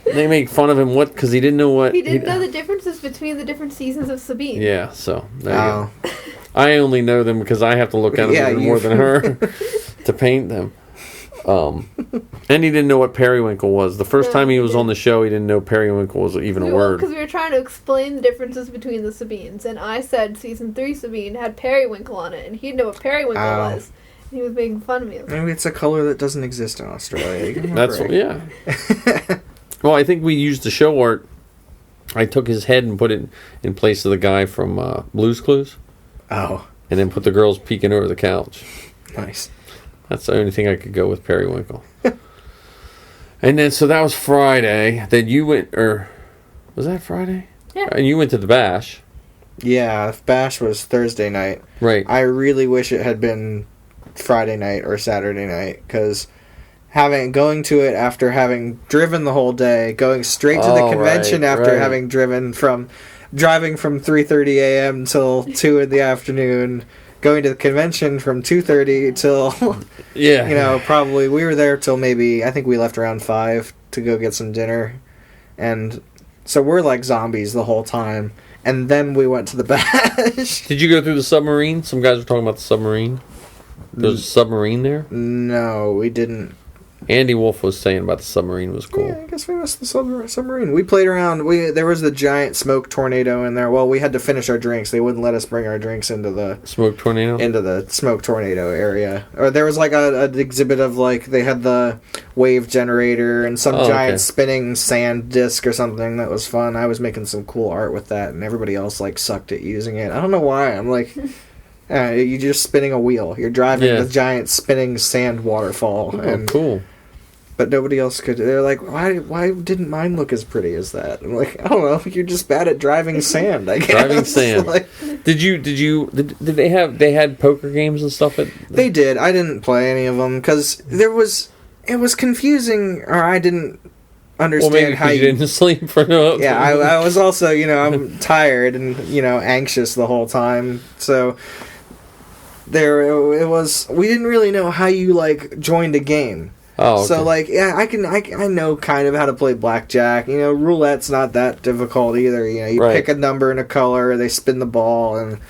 They make fun of him because he didn't know what he didn't know the differences between the different seasons of Sabine. Yeah. So there you go. I only know them because I have to look at them even more than her to paint them. And he didn't know what periwinkle was. The first time he was on the show, he didn't know periwinkle was even a word. Because we were trying to explain the differences between the Sabines, and I said season 3 Sabine had periwinkle on it, and he didn't know what periwinkle was. And he was making fun of me. Maybe it's a color that doesn't exist in Australia. Well, I think we used the show art. I took his head and put it in place of the guy from Blue's Clues. Oh. And then put the girls peeking over the couch. Nice. That's the only thing I could go with periwinkle. And then, so that was Friday. Then you went, was that Friday? Yeah. And you went to the Bash. Yeah, Bash was Thursday night. Right. I really wish it had been Friday night or Saturday night, because going to it after having driven the whole day, going straight to the convention after having driving from 3:30 a.m. till 2 in the afternoon, going to the convention from 2:30 till probably we were there till maybe, I think we left around 5 to go get some dinner, and so we're like zombies the whole time. And then we went to the Bash. Did you go through the submarine? Some guys were talking about the submarine. There's a submarine there? No, we didn't. Andy Wolf was saying about the submarine was cool. Yeah, I guess we missed the submarine. We played around. There was the giant smoke tornado in there. Well, we had to finish our drinks. They wouldn't let us bring our drinks into the smoke tornado area. Or there was like an exhibit of like they had the wave generator and some giant spinning sand disc or something that was fun. I was making some cool art with that, and everybody else like sucked at using it. I don't know why. I'm like. You're just spinning a wheel. You're driving the giant spinning sand waterfall. Cool. But nobody else could. They're like, why didn't mine look as pretty as that? I'm like, I don't know. You're just bad at driving sand, I guess. Driving sand. Did they had poker games and stuff? They did. I didn't play any of them because it was confusing, or I didn't understand how you didn't sleep for no. Yeah, I was also, I'm tired and, anxious the whole time. So it was, we didn't really know how you like joined a game. Oh, okay. So I know kind of how to play blackjack. Roulette's not that difficult either. You pick a number and a color, they spin the ball, and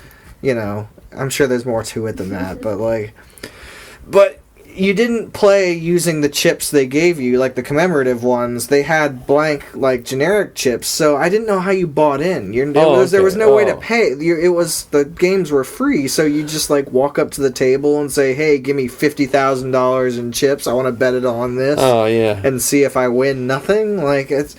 I'm sure there's more to it than that. But you didn't play using the chips they gave you, like the commemorative ones. They had blank, like, generic chips, so I didn't know how you bought in. There was no way to pay. The games were free, so you just, like, walk up to the table and say, hey, give me $50,000 in chips. I want to bet it on this. Oh, yeah. And see if I win nothing. Like, it's...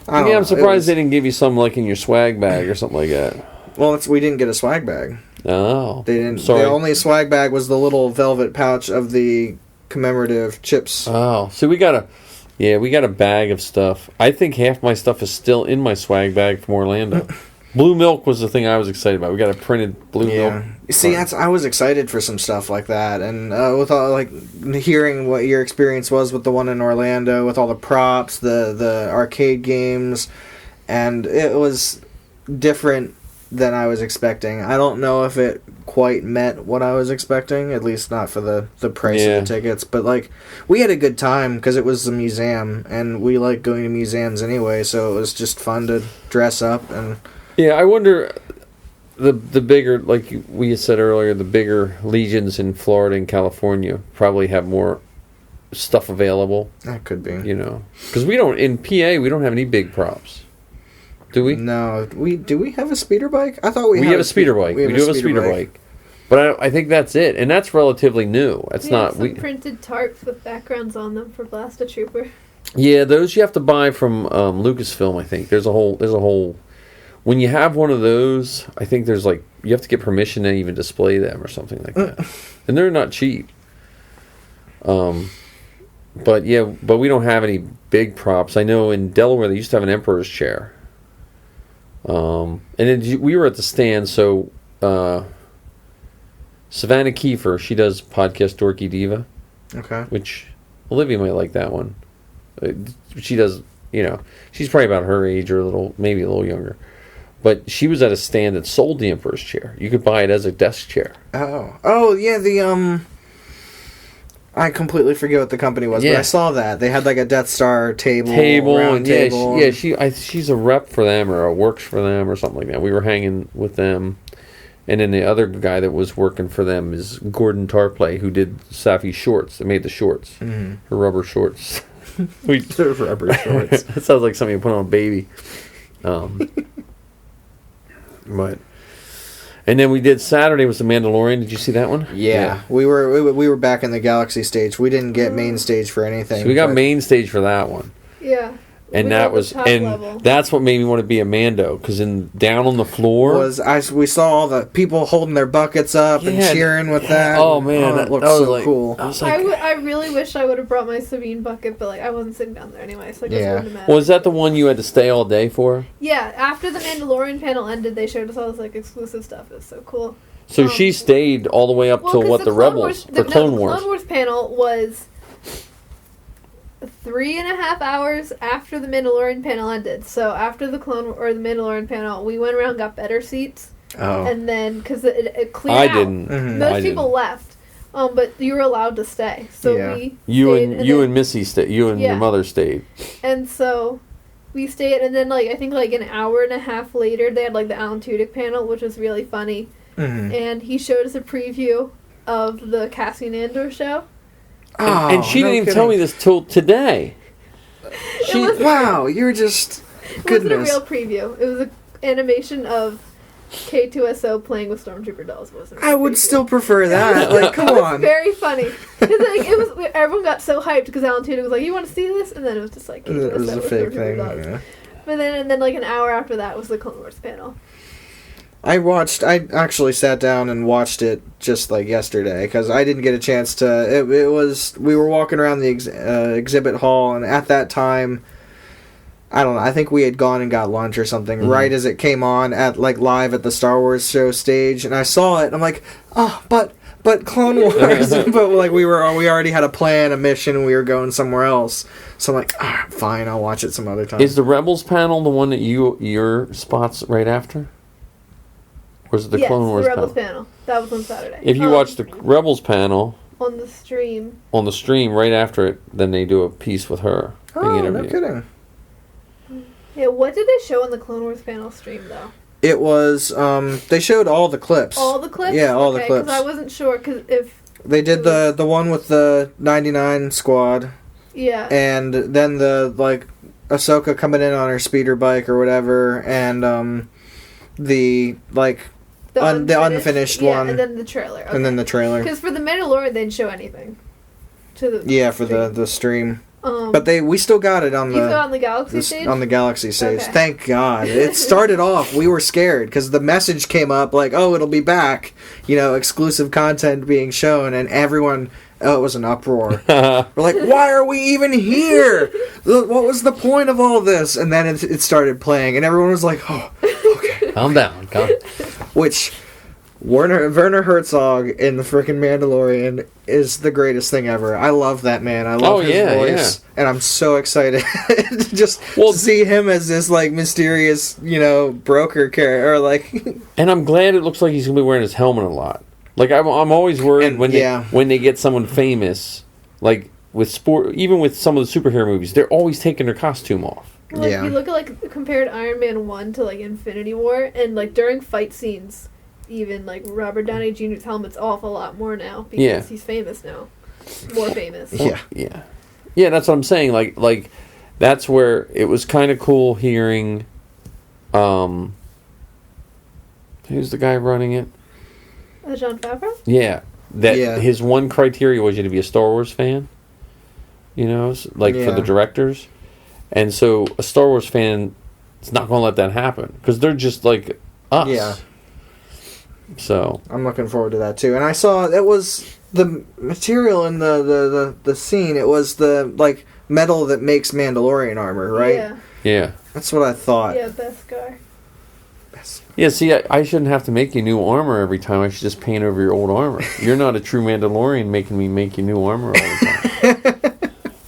I'm surprised they didn't give you some, like, in your swag bag or something like that. Well, we didn't get a swag bag. Oh. They didn't. Sorry. The only swag bag was the little velvet pouch of the commemorative chips. Oh. So we got a bag of stuff. I think half my stuff is still in my swag bag from Orlando. Blue milk was the thing I was excited about. We got a printed blue milk. See, I was excited for some stuff like that, and with all, like, hearing what your experience was with the one in Orlando, with all the props, the arcade games, and it was different than I was expecting. I don't know if it quite met what I was expecting, at least not for the price of the tickets, but, like, we had a good time because it was a museum, and we like going to museums anyway, so it was just fun to dress up. And yeah, I wonder, the bigger, like we said earlier, the bigger legions in Florida and California probably have more stuff available. That could be. Because in PA, we don't have any big props. Do we? No. Do we have a speeder bike? I thought we have a speeder bike. We do have a speeder bike. But I think that's it. And that's relatively new. That's not... We printed tarps with backgrounds on them for Blast a Trooper. Yeah, those you have to buy from Lucasfilm, I think. There's a whole... When you have one of those, I think there's like... You have to get permission to even display them or something like that. And they're not cheap. But we don't have any big props. I know in Delaware they used to have an Emperor's chair. And then we were at the stand, so Savannah Kiefer, she does podcast Dorky Diva. Okay. Which Olivia might like that one. She does, she's probably about her age or maybe a little younger. But she was at a stand that sold the Emperor's chair. You could buy it as a desk chair. Oh yeah, I completely forget what the company was, but I saw that. They had like a Death Star table. She's a rep for them or works for them or something like that. We were hanging with them. And then the other guy that was working for them is Gordon Tarplay, who did Safi's shorts. They made the shorts. Mm-hmm. Her rubber shorts. The rubber shorts. That sounds like something you put on a baby. And then we did Saturday was the Mandalorian. Did you see that one? Yeah. We were back in the Galaxy stage. We didn't get main stage for anything. So we got main stage for that one. Yeah. And that's what made me want to be a Mando, because down on the floor we saw all the people holding their buckets up and cheering with that. Oh man, that looked so cool. I really wish I would have brought my Sabine bucket, but I wasn't sitting down there anyway, so I just wouldn't have mattered. Well, is that the one you had to stay all day for? Yeah, after the Mandalorian panel ended, they showed us all this exclusive stuff. It was so cool. So she stayed all the way up to the Rebels or Clone Wars. The Clone Wars panel was 3.5 hours after the Mandalorian panel ended. So after the Mandalorian panel, we went around, got better seats. Oh. And then, because it cleared out. I didn't. Mm-hmm. Most people left. But you were allowed to stay. So you and Missy stayed. You and your mother stayed. And so we stayed, and then I think an hour and a half later, they had the Alan Tudyk panel, which was really funny. Mm-hmm. And he showed us a preview of the Cassian Andor show. And she didn't even tell me this till today. Wow, you're just... Goodness. It wasn't a real preview. It was an animation of K2SO playing with Stormtrooper dolls. I would still prefer that. Come on. It was very funny. Everyone got so hyped because Alan Tudyk was like, "You want to see this?" And then it was just K2SO. It was a fake thing, yeah. But then an hour after that was the Clone Wars panel. I actually sat down and watched it just yesterday, because I didn't get a chance to. We were walking around the exhibit hall, and at that time, I don't know, I think we had gone and got lunch or something, right as it came on at live at the Star Wars show stage, and I saw it, and I'm like, but Clone Wars, but we already had a plan, a mission, and we were going somewhere else. So I'm like, fine, I'll watch it some other time. Is the Rebels panel the one that your spot's right after? Or is it the Clone Wars panel? Yes, the Rebels panel. That was on Saturday. If you watch the Rebels panel... On the stream, right after it, then they do a piece with her. Oh, no kidding. Yeah, what did they show on the Clone Wars panel stream, though? It was, they showed all the clips. All the clips? Yeah, all the clips. Because I wasn't sure, because if... They did the one with the 99 squad. Yeah. And then the, like, Ahsoka coming in on her speeder bike or whatever, and the unfinished one. And then the trailer. Okay. And then the trailer. Because for the Mandalorian, they didn't show anything. For the stream. But we still got it on the Galaxy stage? On the Galaxy stage. Okay. Thank God. It started off, we were scared, because the message came up, like, oh, it'll be back. You know, exclusive content being shown, and everyone... Oh, it was an uproar. We're like, why are we even here? What was the point of all this? And then it started playing, and everyone was like, oh, okay. Calm down. Which, Werner Herzog in the frickin' Mandalorian is the greatest thing ever. I love that man. I love his voice. Yeah. And I'm so excited to see him as this, like, mysterious, broker character. Or, like... And I'm glad it looks like he's going to be wearing his helmet a lot. Like, I'm always worried when they get someone famous, like with sport, even with some of the superhero movies, they're always taking their costume off. Well, you look at, like, compared Iron Man 1 to, like, Infinity War, and, like, during fight scenes, even, like, Robert Downey Jr.'s helmet's off a lot more now because he's famous now. More famous. Yeah, that's what I'm saying. Like that's where it was kind of cool hearing, who's the guy running it? Jon Favreau? Yeah. His one criteria was you to be a Star Wars fan. For the directors. And so a Star Wars fan is not going to let that happen. Because they're just like us. Yeah. So. I'm looking forward to that too. And I saw it was the material in the scene. It was the, like, metal that makes Mandalorian armor, right? Yeah. That's what I thought. Yeah, Beskar. Yeah, see, I shouldn't have to make you new armor every time. I should just paint over your old armor. You're not a true Mandalorian making me make you new armor all the time.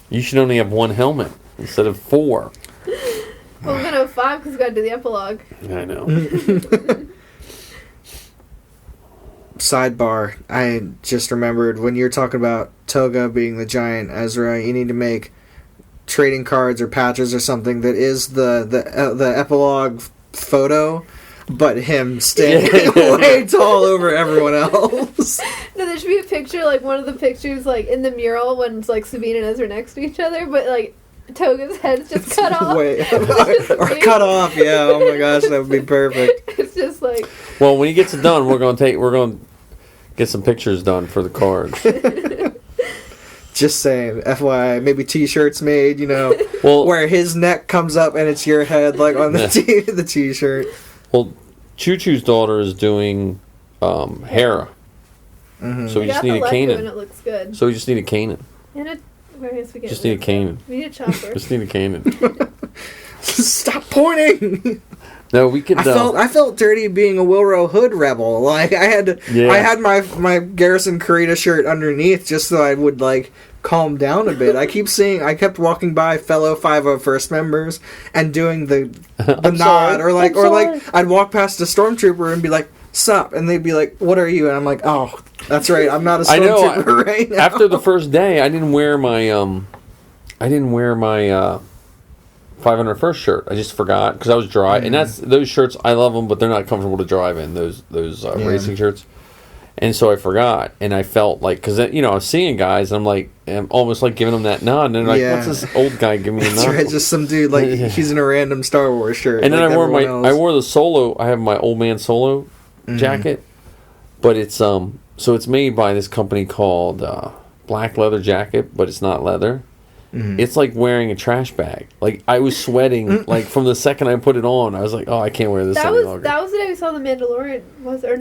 You should only have one helmet instead of 4. Well, we're going to have 5 because we got to do the epilogue. I know. Sidebar, I just remembered when you're talking about Toga being the giant Ezra, you need to make trading cards or patches or something that is the epilogue photo, but him standing way tall over everyone else. No, there should be a picture, like one of the pictures, like in the mural when it's like Sabine and Ezra next to each other, but like Toga's head's just cut off. Or cut off, yeah. Oh my gosh, that would be perfect. It's just like. Well, when he gets it done, we're gonna get some pictures done for the cards. Just saying, FYI, maybe T-shirts made, where his neck comes up and it's your head, like on the the T-shirt. Well, Choo Choo's daughter is doing Hera, so we just need a Kanan. And it looks good. So we just need a Kanan. And just need a Kanan. We need a chopper. Just need a Kanan. Stop pointing. No, we could. I felt dirty being a Wilrow Hood rebel. Like I had my Garrison Karita shirt underneath just so I would like calm down a bit. I kept walking by fellow 501st members and doing the nod or like I'd walk past a stormtrooper and be like, "Sup?" and they'd be like, "What are you?" and I'm like, "Oh, that's right. I'm not a stormtrooper right now." After the first day, I didn't wear my 501st shirt. I just forgot because I was dry, and those shirts. I love them, but they're not comfortable to drive in. Those racing shirts, and so I forgot, and I felt like because I was seeing guys, and I'm almost like giving them that nod, and they're like, "What's this old guy giving me a nod?" That's right, just some dude like he's in a random Star Wars shirt. And then I wore the Solo. I have my old man Solo jacket, but it's so it's made by this company called Black Leather Jacket, but it's not leather. It's like wearing a trash bag. Like, I was sweating, like, from the second I put it on. I was like, oh, I can't wear this any longer. That was the day we saw The Mandalorian,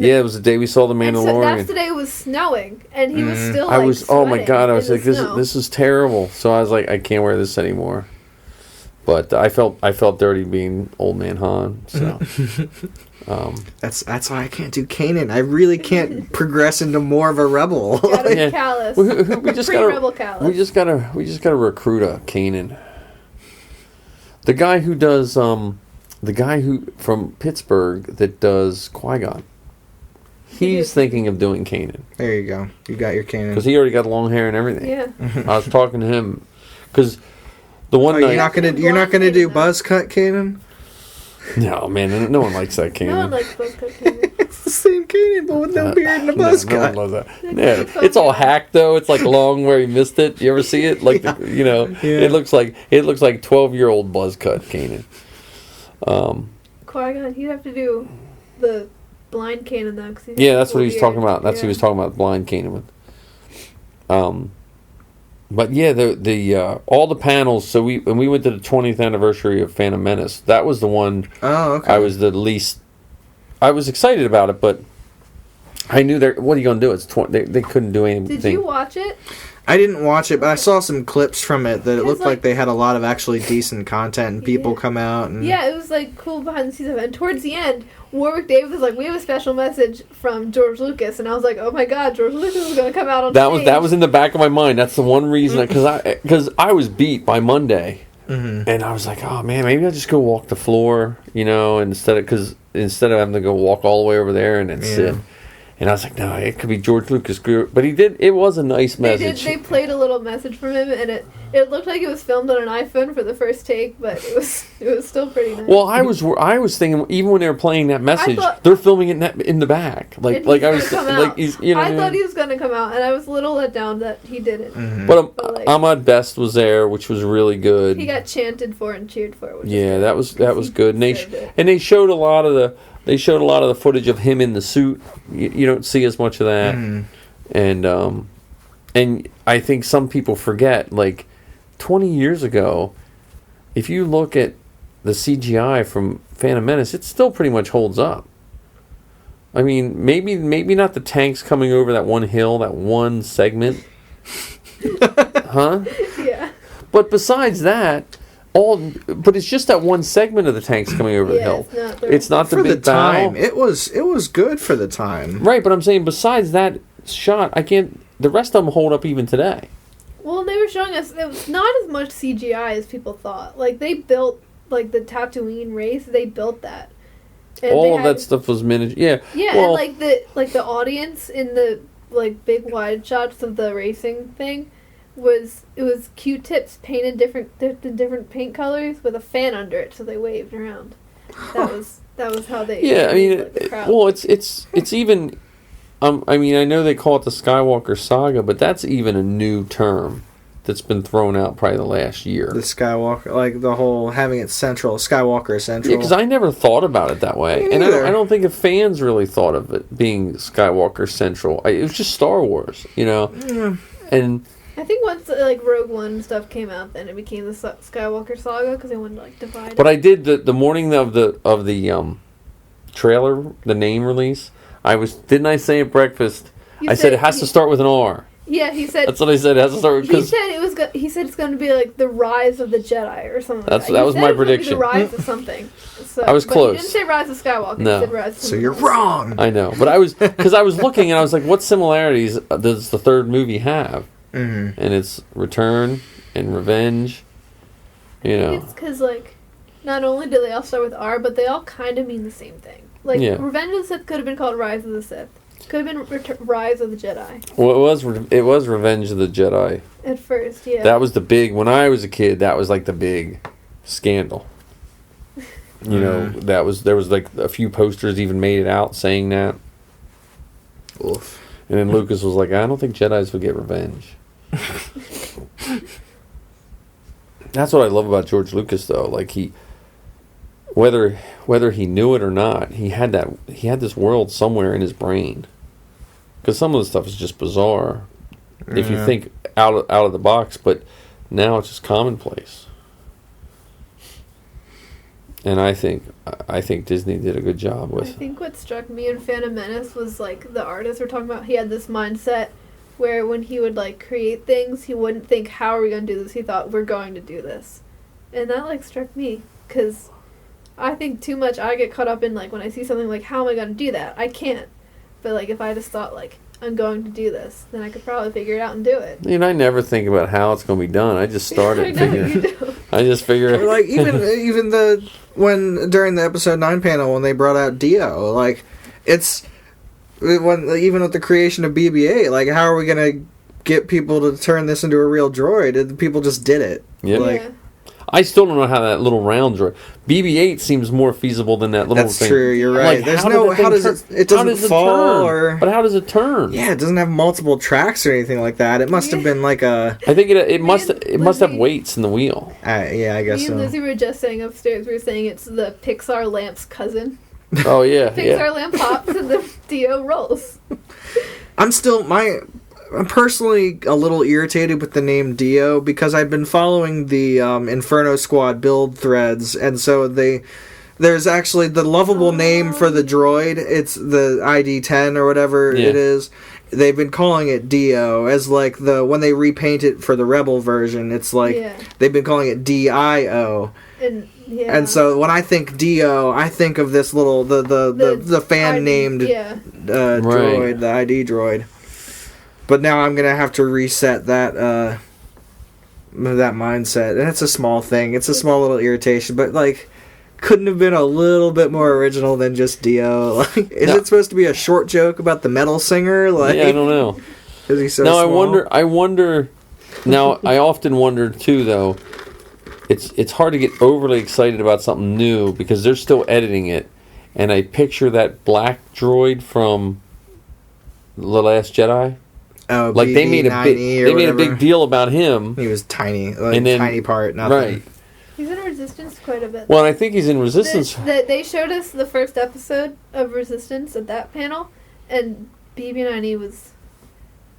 Yeah, it was the day we saw The Mandalorian. So that's the day it was snowing, and he was still, oh my god, I was like, this is terrible. So I was like, I can't wear this anymore. But I felt dirty being old man Han, so... That's why I can't do Kanan. I really can't progress into more of a rebel. Callous. We just gotta recruit a Kanan. The guy who does from Pittsburgh that does Qui-Gon. He's thinking of doing Kanan. There you go. You got your Kanan. Because he already got long hair and everything. Yeah. I was talking to him because the one night you're not gonna do buzz cut Kanan. No, man, no one likes that Kanan. No one likes buzz cut Kanan. It's the same Kanan, people with no beard and a buzz cut. No one loves that. Yeah, it's all hacked though. It's like long where he missed it. You ever see it? Like it looks like 12-year-old buzz cut, Kanan. Qui-Gon, he'd have to do the blind Kanan though. Yeah, that's what he's talking about. That's what he was talking about. Blind Kanan with. But yeah, the all the panels. So when we went to the 20th anniversary of Phantom Menace, that was the one. Oh, okay. I was the least. I was excited about it, but I knew what are you gonna do? It's they couldn't do anything. Did you watch it? I didn't watch it, but I saw some clips from it that it looked like they had a lot of actually decent content and people come out. And yeah, it was like cool behind the scenes of it. And towards the end, Warwick Davis was like, "We have a special message from George Lucas," and I was like, "Oh my God, George Lucas is going to come out on stage." That was in the back of my mind. That's the one reason because I was beat by Monday, and I was like, "Oh man, maybe I'll just go walk the floor," instead of having to go walk all the way over there and then sit. And I was like, no, it could be George Lucas. But he did. It was a nice message. They played a little message from him, and it looked like it was filmed on an iPhone for the first take, but it was still pretty nice. Well, I was thinking even when they were playing that message, they're filming it in the back. I thought he was going to come out, and I was a little let down that he didn't. Mm-hmm. But Ahmad Best was there, which was really good. He got chanted for and cheered for. That was good. And they showed a lot of the. They showed a lot of the footage of him in the suit. You don't see as much of that, and I think some people forget. Like 20 years ago, if you look at the CGI from Phantom Menace, it still pretty much holds up. I mean, maybe not the tanks coming over that one hill, that one segment, huh? Yeah. But besides that. But it's just that one segment of the tanks coming over the hill. It's not the big battle. It was good for the time. Right, but I'm saying besides that shot, the rest of them hold up even today. Well, they were showing us it was not as much CGI as people thought. Like they built the Tatooine race, they built that. And all of that stuff was miniature. Yeah. Yeah, well, and the audience in the big wide shots of the racing thing. It was Q-tips painted different paint colors with a fan under it, so they waved around. That was how they. Yeah, I mean, it's even. I mean, I know they call it the Skywalker Saga, but that's even a new term that's been thrown out probably the last year. The Skywalker, like the whole having it central, Skywalker central. Yeah, because I never thought about it that way, and I don't think the fans really thought of it being Skywalker central. It was just Star Wars, and. I think once Rogue One stuff came out, then it became the Skywalker Saga because they wanted to divide. But I did the morning of the trailer, the name release. Didn't I say at breakfast? I said it has to start with an R. Yeah, he said. That's what I said. It has to start with. He said it's going to be like the Rise of the Jedi or something. That was my prediction. The Rise of something. So, I was close. He didn't say Rise of Skywalker. No. He said Rise of so you're wrong. I know, but I was looking and I was like, what similarities does the third movie have? Mm-hmm. And it's Return and Revenge. It's because not only do they all start with R, but they all kind of mean the same thing. Revenge of the Sith could have been called Rise of the Sith. Could have been Rise of the Jedi. Well, it was Revenge of the Jedi. At first, yeah. That was the big. When I was a kid, that was like the big scandal. There was a few posters even made it out saying that. Oof. And then Lucas was like, I don't think Jedis would get revenge. That's what I love about George Lucas, though. Whether he knew it or not, he had this world somewhere in his brain. Because some of the stuff is just bizarre, if you think out of the box. But now it's just commonplace. And I think Disney did a good job with. I think what struck me in Phantom Menace was the artists were talking about. He had this mindset where when he would create things, he wouldn't think, "How are we going to do this?" He thought, "We're going to do this," and that struck me because I think too much. I get caught up in when I see something "How am I going to do that?" I can't. But if I just thought I'm going to do this, then I could probably figure it out and do it. I never think about how it's going to be done. I just start it and figure. I just figure it. even when during the episode 9 panel when they brought out Dio, it's even with the creation of BB-8, how are we going to get people to turn this into a real droid? And people just did it. Yep. I still don't know how that little round droid. BB-8 seems more feasible than that little thing. That's true. You're right. Like, There's how does it doesn't fall or. But how does it turn? Yeah, it doesn't have multiple tracks or anything like that. It must have been like a. I think it must have weights in the wheel. Yeah, I guess Me so. and Lizzie were just saying upstairs. We were saying it's the Pixar lamp's cousin. Oh yeah, Pixar lamp pops and the Dio rolls. I'm personally a little irritated with the name Dio because I've been following the Inferno Squad build threads, and so there's actually the lovable name for the droid. It's the ID-10 or whatever it is. They've been calling it Dio as like when they repaint it for the Rebel version. It's like they've been calling it Dio. And so when I think Dio, I think of this little the fan named droid, the ID droid. But now I'm gonna have to reset that mindset, and it's a small thing. It's a small little irritation, but like, couldn't have been a little bit more original than just Dio. Like, is it supposed to be a short joke about the metal singer? Like, I don't know. Is he so small? I wonder. Now I often wonder too, though. It's hard to get overly excited about something new because they're still editing it, and I picture that black droid from The Last Jedi. Oh, like they made a big deal about him. He was tiny, tiny part, nothing. Right. He's in Resistance quite a bit. Well, I think he's in Resistance. They showed us the first episode of Resistance at that panel, and BB-9E was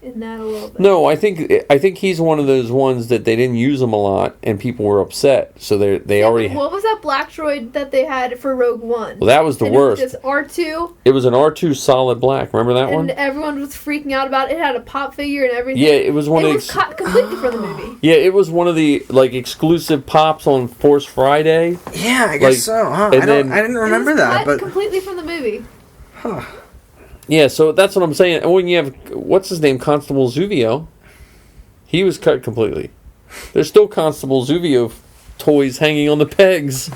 in that a little bit. No, I think he's one of those ones that they didn't use him a lot, and people were upset. So they already. What was that black droid that they had for Rogue One? Well, that was the worst. It was just R2. It was an R2 solid black. Remember that one? And everyone was freaking out about it. It had a pop figure and everything. Yeah, it was one of the. It was cut completely from the movie. Yeah, it was one of the exclusive pops on Force Friday. Yeah, I guess so. Huh? I didn't remember that, but completely from the movie. Huh. Yeah, so that's what I'm saying. And when you have, what's his name, Constable Zuvio, he was cut completely. There's still Constable Zuvio toys hanging on the pegs.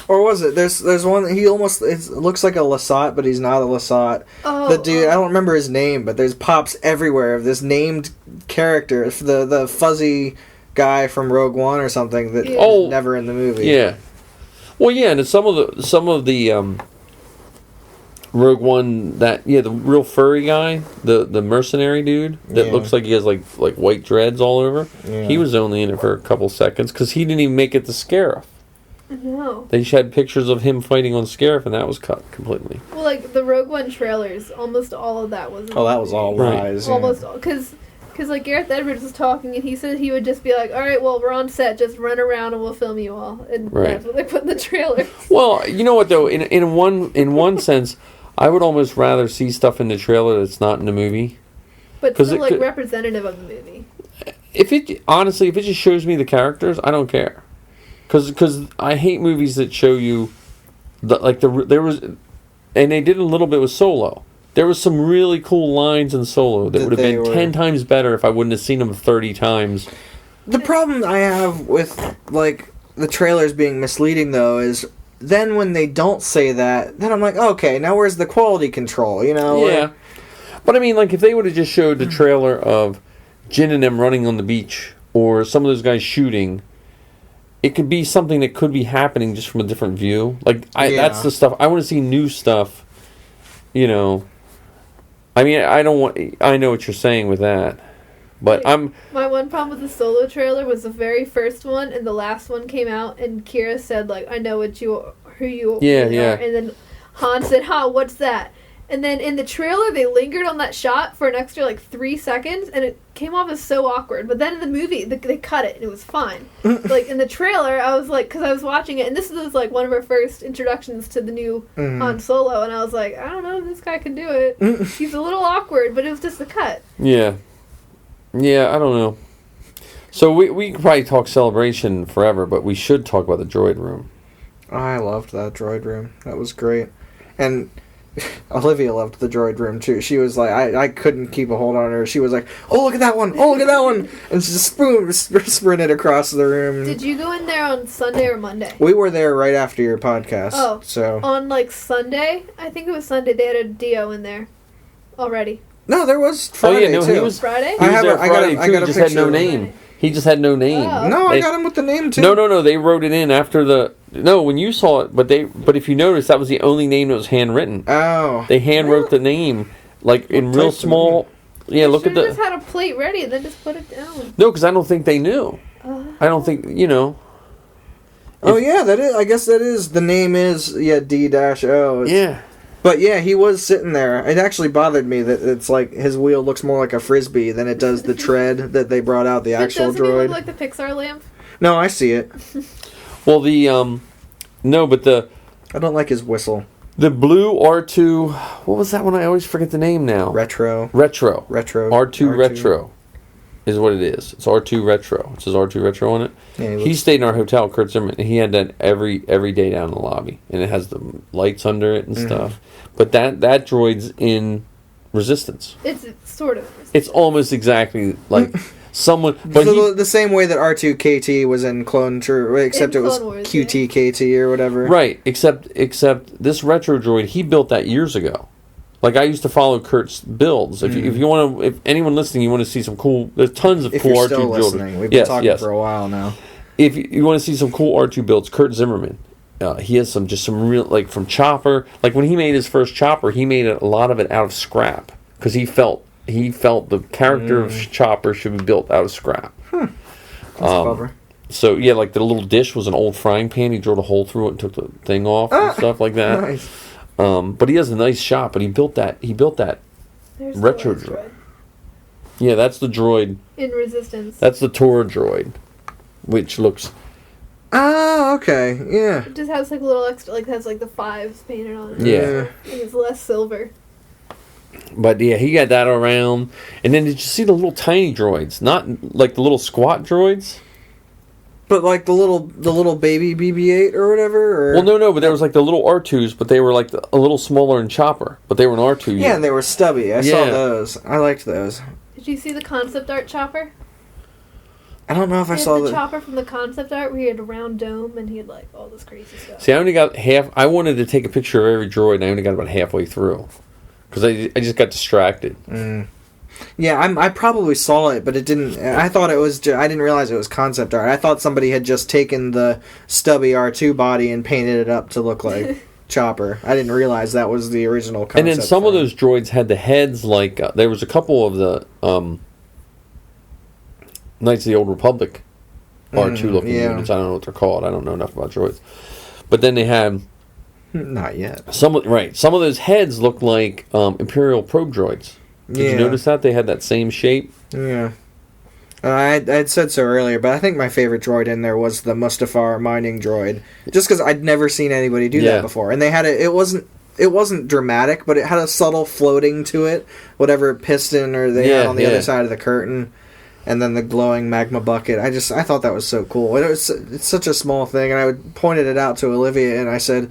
Or was it? There's one, he almost, it looks like a Lasat, but he's not a Lasat. Oh, the dude, I don't remember his name, but there's pops everywhere of this named character, the fuzzy guy from Rogue One or something that was never in the movie. Yeah. Well, yeah, and some of the Rogue One, the real furry guy, the mercenary dude that looks like he has like white dreads all over. Yeah. He was only in it for a couple seconds because he didn't even make it to Scarif. No. They had pictures of him fighting on Scarif, and that was cut completely. Well, like the Rogue One trailers, almost all of that was. Oh, that was all lies. Almost all, because like Gareth Edwards was talking, and he said he would just be like, "All right, well, we're on set, just run around and we'll film you all," and that's what they put in the trailers. Well, you know what though, in one sense. I would almost rather see stuff in the trailer that's not in the movie. But still, like, representative of the movie. If it just shows me the characters, I don't care. Because I hate movies that show you, there was, and they did a little bit with Solo. There was some really cool lines in Solo that would have been 10 times better if I wouldn't have seen them 30 times. The problem I have with, like, the trailers being misleading, though, is... Then when they don't say that, then I'm like, okay, now where's the quality control, you know? Yeah. But I mean, like, if they would have just showed the trailer of Jin and them running on the beach, or some of those guys shooting, it could be something that could be happening just from a different view. Like, that's the stuff. I want to see new stuff, you know. I mean, I know what you're saying with that. But my one problem with the Solo trailer was the very first one, and the last one came out, and Kira said, like, "I know who you are," and then Han said, what's that? And then in the trailer, they lingered on that shot for an extra 3 seconds, and it came off as so awkward. But then in the movie, they cut it, and it was fine. Like in the trailer, I was like, because I was watching it, and this was like one of our first introductions to the new Han Solo, and I was like, I don't know if this guy can do it. He's a little awkward, but it was just a cut. Yeah. Yeah, I don't know. So we could probably talk Celebration forever, but we should talk about the droid room. I loved that droid room. That was great. And Olivia loved the droid room, too. She was like, I couldn't keep a hold on her. She was like, oh, look at that one! Oh, look at that one! And she just sprinted across the room. Did you go in there on Sunday or Monday? We were there right after your podcast. Oh, so on, Sunday? I think it was Sunday. They had a Dio in there already. No, there was Friday, too. He was Friday? He was there Friday, too. He just had no name. He just had no name. Oh. No, I got him with the name too. No. They wrote it in after the. No, when you saw it, but if you notice, that was the only name that was handwritten. Oh. They hand wrote the name in real small. Yeah, look at the. Just had a plate ready and then just put it down. No, because I don't think they knew. I don't think Oh yeah, that is. I guess that is the name is D-O. Yeah. But yeah, he was sitting there. It actually bothered me that it's like his wheel looks more like a frisbee than it does the tread that they brought out, the actual droid. Doesn't he look like the Pixar lamp? No, I see it. Well, but I don't like his whistle. The blue R2, what was that one? I always forget the name now. Retro. R2 Retro is what it is. It's R2 Retro. It says R2 Retro on it. Yeah, he stayed in our hotel, Kurt Zimmerman, and he had that every day down in the lobby. And it has the lights under it and stuff. But that droid's in Resistance. It's sort of Resistance. It's almost exactly like someone... But the same way that R2-KT was in Clone Trooper, except it was Wars, QT-KT or whatever. Right, except this retro droid, he built that years ago. Like, I used to follow Kurt's builds. If anyone listening, you want to see some cool... There's tons of cool R2 builds. If you're still listening. We've been talking for a while now. If you want to see some cool R2 builds, Kurt Zimmerman, he has some real... Like, from Chopper... Like, when he made his first Chopper, he made a lot of it out of scrap. Because he felt the character of Chopper should be built out of scrap. That's clever. So, yeah, like, the little dish was an old frying pan. He drilled a hole through it and took the thing off and stuff like that. Nice. But he has a nice shop, but he built that There's retro droid. Yeah, that's the droid. In Resistance. That's the Tora droid, which looks... Oh, okay, yeah. It just has like a little extra, like has like the 5s painted on it. Yeah. And it's less silver. But yeah, he got that around. And then did you see the little tiny droids? Not like the little squat droids? But like the little baby BB-8 or whatever? Or? Well, no, but there was like the little R2s, but they were like a little smaller in Chopper. But they were an R2. Yeah, and they were stubby. I saw those. I liked those. Did you see the concept art Chopper? I don't know if I saw the Chopper from the concept art where he had a round dome and he had like all this crazy stuff. See, I only got half. I wanted to take a picture of every droid, and I only got about halfway through. Because I just got distracted. Yeah, I probably saw it, but it didn't... I thought it was... I didn't realize it was concept art. I thought somebody had just taken the stubby R2 body and painted it up to look like Chopper. I didn't realize that was the original concept. And then some of those droids had the heads like... there was a couple of the Knights of the Old Republic R2-looking units. I don't know what they're called. I don't know enough about droids. But then they had... Not yet. Some of those heads looked like Imperial probe droids. Did you notice that? They had that same shape? Yeah. I'd said so earlier, but I think my favorite droid in there was the Mustafar mining droid. Just because I'd never seen anybody do that before. And they had it wasn't dramatic, but it had a subtle floating to it. Whatever piston or they had on the other side of the curtain. And then the glowing magma bucket. I thought that was so cool. It's such a small thing, and I pointed it out to Olivia, and I said...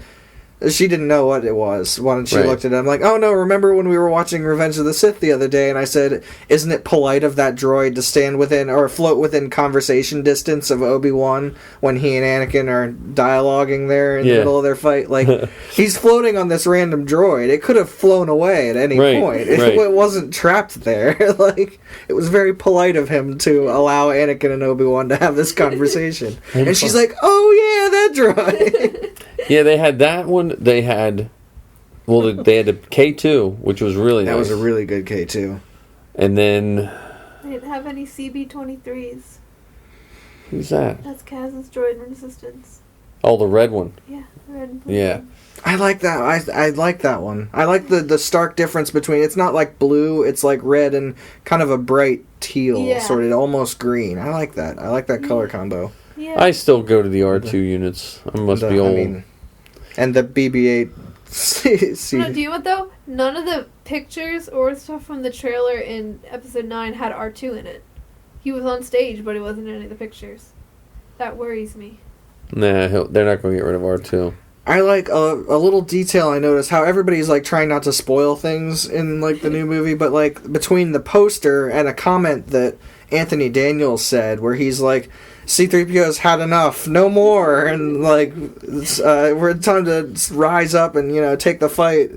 She didn't know what it was. When she looked at it, I'm like, oh no, remember when we were watching Revenge of the Sith the other day, and I said, isn't it polite of that droid to stand within, or float within conversation distance of Obi-Wan when he and Anakin are dialoguing there in the middle of their fight? Like, he's floating on this random droid. It could have flown away at any point. It wasn't trapped there. Like, it was very polite of him to allow Anakin and Obi-Wan to have this conversation. And she's like, oh yeah, that droid. Yeah, they had that one. They had the K2, which was really nice. That was a really good K2. And then... They didn't have any CB-23s. Who's that? That's Kaz's droid in Resistance. Oh, the red one. Yeah, the red and blue. Yeah. I like that. I like that one. I like the stark difference between... It's not like blue, it's like red and kind of a bright teal, sort of almost green. I like that. I like that color combo. Yeah. I still go to the R2 units. I must be old. And the BB-8. No, do you know what though? None of the pictures or stuff from the trailer in Episode 9 had R2 in it. He was on stage, but he wasn't in any of the pictures. That worries me. Nah, they're not going to get rid of R2. I like a little detail I noticed, how everybody's like trying not to spoil things in like the new movie, but like between the poster and a comment that Anthony Daniels said where he's like, C-3PO's had enough, no more, and like we're time to rise up and take the fight,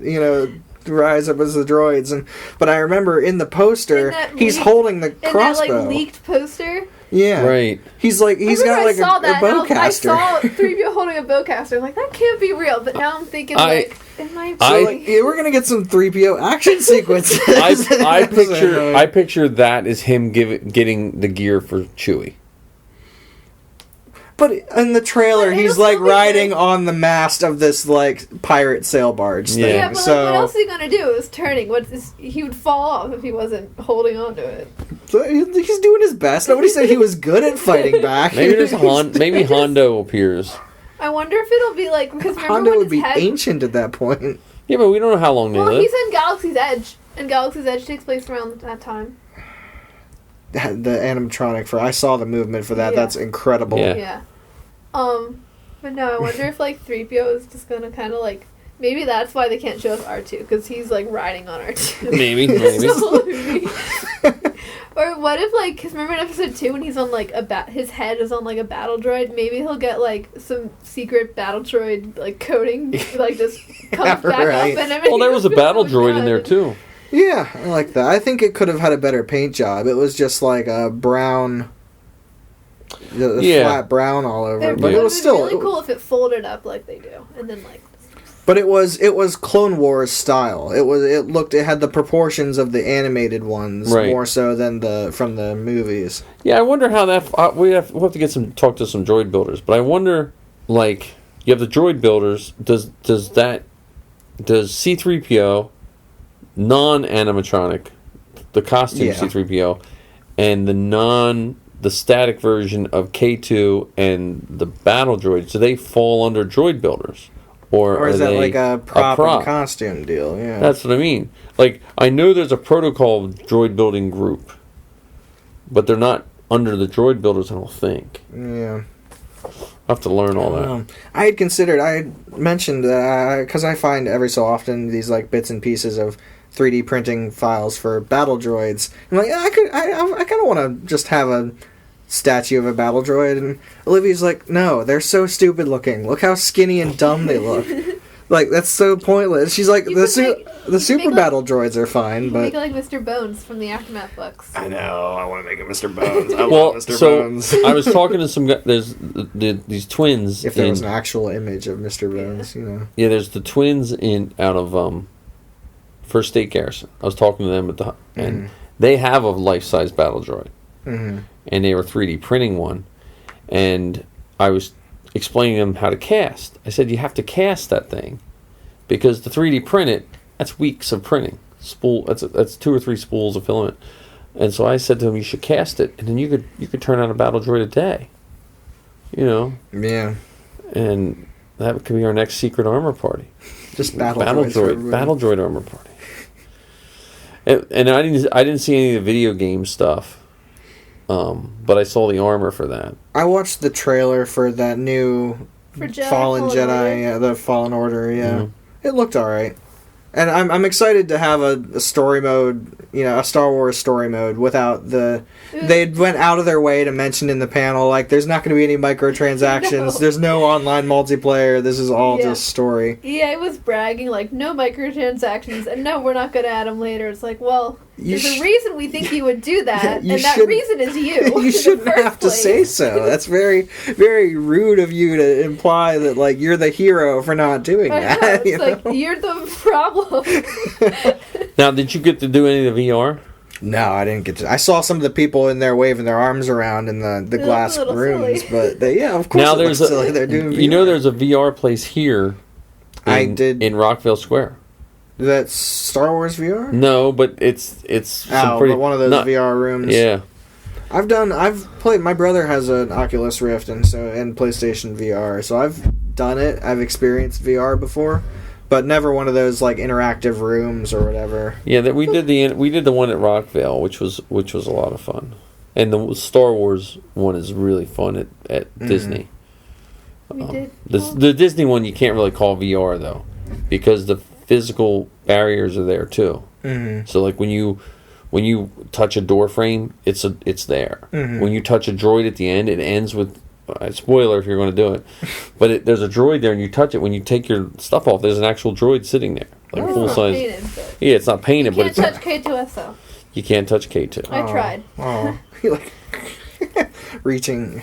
rise up as the droids. But I remember in the poster he's holding the crossbow. In that like leaked poster, Yeah. Right. He's got like a bowcaster. I saw 3PO holding a bowcaster. I'm like, that can't be real. But now I'm thinking, it might be. We're going to get some 3PO action sequences. I picture that as him getting the gear for Chewie. But in the trailer, he's like riding on the mast of this like pirate sail barge thing. Yeah, but what else is he gonna do? It was turning. He would fall off if he wasn't holding on to it. So he's doing his best. Nobody said he was good at fighting back. Maybe Hondo appears. I wonder if it'll be like because Hondo would be ancient at that point. Yeah, but we don't know how long they live. He's in Galaxy's Edge, and Galaxy's Edge takes place around that time. The animatronic I saw the movement for that. Yeah. That's incredible. Yeah. But no, I wonder if like 3PO is just gonna kind of like maybe that's why they can't show us R2 because he's like riding on R2. Maybe. Or what if like because remember in episode 2 when he's on like his head is on like a battle droid, maybe he'll get like some secret battle droid like coating like just comes back up and everything. Well, there was a battle droid in there too. Yeah, I like that. I think it could have had a better paint job. It was just like a brown, flat brown all over. But it was still really cool if it folded up like they do, and then like. But it was Clone Wars style. It had the proportions of the animated ones more so than from the movies. Yeah, I wonder how that we'll have to talk to some droid builders. But I wonder, like, you have the droid builders. Does C-3PO non-animatronic, the costume C-3PO, and the static version of K2 and the battle droids, do they fall under droid builders? Or is that like a prop and costume deal? Yeah. That's what I mean. Like, I know there's a protocol droid building group, but they're not under the droid builders, I don't think. Yeah. I have to learn all that. I had mentioned that because I find every so often these like bits and pieces of 3D printing files for battle droids. I'm like, I kind of want to just have a statue of a battle droid, and Olivia's like, no, they're so stupid looking. Look how skinny and dumb they look. Like, that's so pointless. She's like, the super battle droids are fine, but make it like Mr. Bones from the Aftermath books. I know, I want to make it Mr. Bones. I love Mr. Bones. I was talking to some guys. There's these twins. If there was an actual image of Mr. Bones, you know. Yeah, there's the twins out of First State Garrison. I was talking to them and they have a life-size battle droid. Mm-hmm. And they were 3D printing one, and I was explaining to them how to cast. I said, you have to cast that thing, because to 3D print it, that's weeks of printing. That's 2 or 3 spools of filament. And so I said to him, you should cast it, and then you could turn out a battle droid a day. You know? Yeah. And that could be our next secret armor party. Just battle droid armor party. And I didn't see any of the video game stuff. But I saw the armor for that. I watched the trailer for that new Fallen Jedi, the Fallen Order. Yeah, mm-hmm. It looked alright, and I'm excited to have a story mode, a Star Wars story mode without the. They went out of their way to mention in the panel like there's not going to be any microtransactions. No. There's no online multiplayer. This is all just story. Yeah, it was bragging like no microtransactions, and no, we're not going to add them later. It's like, well. There's a reason we think you would do that, and that reason is you. You shouldn't have to say so. That's very, very rude of you to imply that, like, you're the hero for not doing that. Know, it's like, you're the problem. Now, did you get to do any of the VR? No, I didn't get to. I saw some of the people in there waving their arms around in the glass rooms, but of course, now there's silly. They're doing VR. There's a VR place here in Rockville Square. That's Star Wars VR? No, but it's but one of those VR rooms. Yeah. I've played. My brother has an Oculus Rift and PlayStation VR, so I've done it. I've experienced VR before, but never one of those like interactive rooms or whatever. Yeah, we did the one at Rockville, which was a lot of fun, and the Star Wars one is really fun at Disney. We did. The Disney one you can't really call VR though, because the physical barriers are there too. Mm-hmm. So like when you touch a door frame, it's there. Mm-hmm. When you touch a droid at the end, it ends with spoiler if you're going to do it. But there's a droid there, and you touch it. When you take your stuff off, there's an actual droid sitting there, like full size. Yeah, it's not painted, but you can't touch K2SO. You can't touch K2. I tried. Oh, you're like. reaching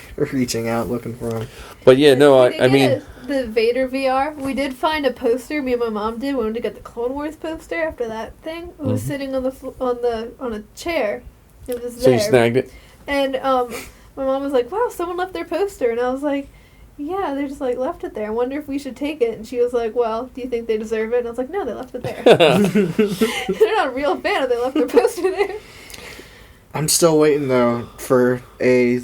out looking for him. But yeah, no, I mean the Vader VR. We did find a poster. Me and my mom did. We wanted to get the Clone Wars poster after that thing. It was sitting on a chair. It was there. So you snagged it. And my mom was like, "Wow, someone left their poster," and I was like, "Yeah, they just like left it there. I wonder if we should take it." And she was like, "Well, do you think they deserve it?" And I was like, "No, they left it there. They're not a real fan if they left their poster there." I'm still waiting though for a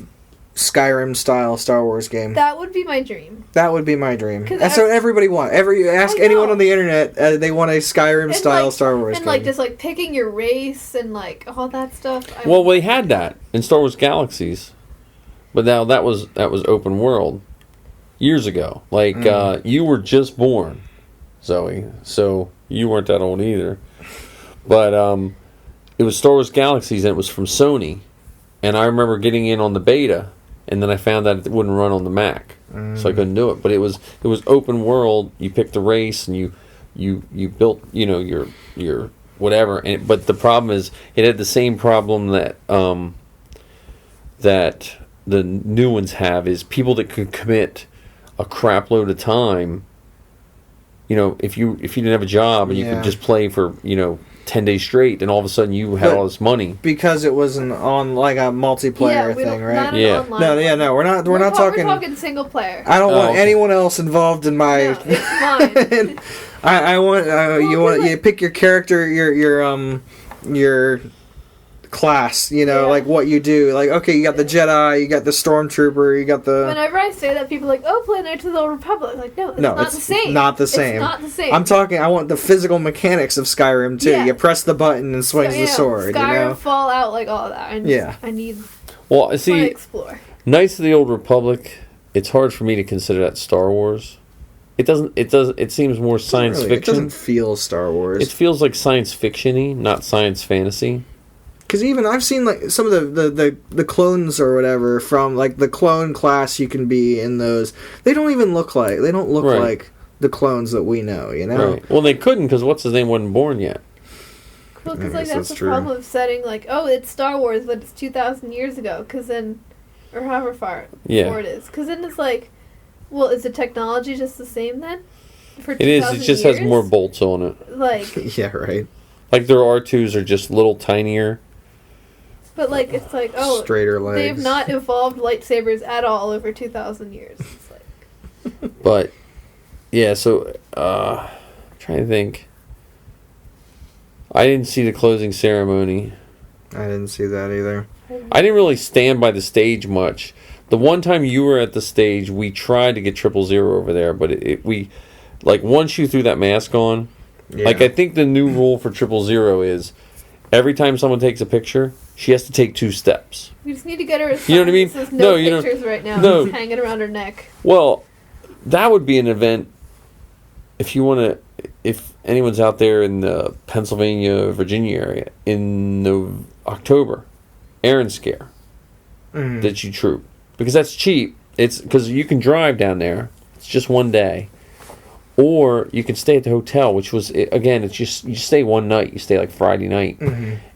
Skyrim style Star Wars game. That would be my dream. That would be my dream. That's what everybody wants. Ask anyone on the internet, they want a Skyrim style Star Wars game. And like just like picking your race and like all that stuff. Well, we had that in Star Wars Galaxies, but now that was open world years ago. Like you were just born, Zoe, so you weren't that old either. But it was Star Wars Galaxies, and it was from Sony, and I remember getting in on the beta. And then I found that it wouldn't run on the Mac, so I couldn't do it. But it was open world. You picked the race and you built your whatever. But the problem is it had the same problem that that the new ones have, is people that could commit a crap load of time. If you didn't have a job and you could just play for 10 days straight, and all of a sudden you had all this money because it was on like a multiplayer thing, right? No, we're not talking. We're talking single player. I don't want anyone else involved in my. No, it's mine. I want you pick your character, your class, like what you do. Like, okay, you got the Jedi, you got the Stormtrooper, you got the... Whenever I say that, people are like, oh, play Knights of the Old Republic. Like, no, it's not the same. Not the same. It's not the same. I want the physical mechanics of Skyrim, too. Yeah. You press the button and swings the sword, Skyrim, Fallout, like all that. I need to explore. Knights of the Old Republic, it's hard for me to consider that Star Wars. It seems more science fiction. It doesn't feel Star Wars. It feels like science fiction-y, not science fantasy. Because even I've seen like some of the clones or whatever from like the clone class you can be in those. They don't look like the clones that we know. Right. Well, they couldn't because what's his name wasn't born yet. Cool, because like that's the problem of setting like, oh, it's Star Wars, but it's 2,000 years ago. Because then, or however far before it is. Because then it's like, well, is the technology just the same then? For it is. It just has more bolts on it. Like yeah, right. Like their R2s are just a little tinier. But, like, it's like, oh, straighter legs. They have not evolved lightsabers at all over 2,000 years. It's like... But, yeah, so, I'm trying to think. I didn't see the closing ceremony. I didn't see that either. I didn't really stand by the stage much. The one time you were at the stage, we tried to get 000 over there, but once you threw that mask on, like, I think the new rule for 000 is every time someone takes a picture, she has to take 2 steps. We just need to get her a sign. You know what I mean? That says no pictures right now. No. It's hanging around her neck. Well, that would be an event if you want to... If anyone's out there in the Pennsylvania, Virginia area, in October, Aaron Scare, that you troop. Because that's cheap. It's because you can drive down there. It's just one day. Or you can stay at the hotel, which was, again, it's just, you stay one night. You stay like Friday night.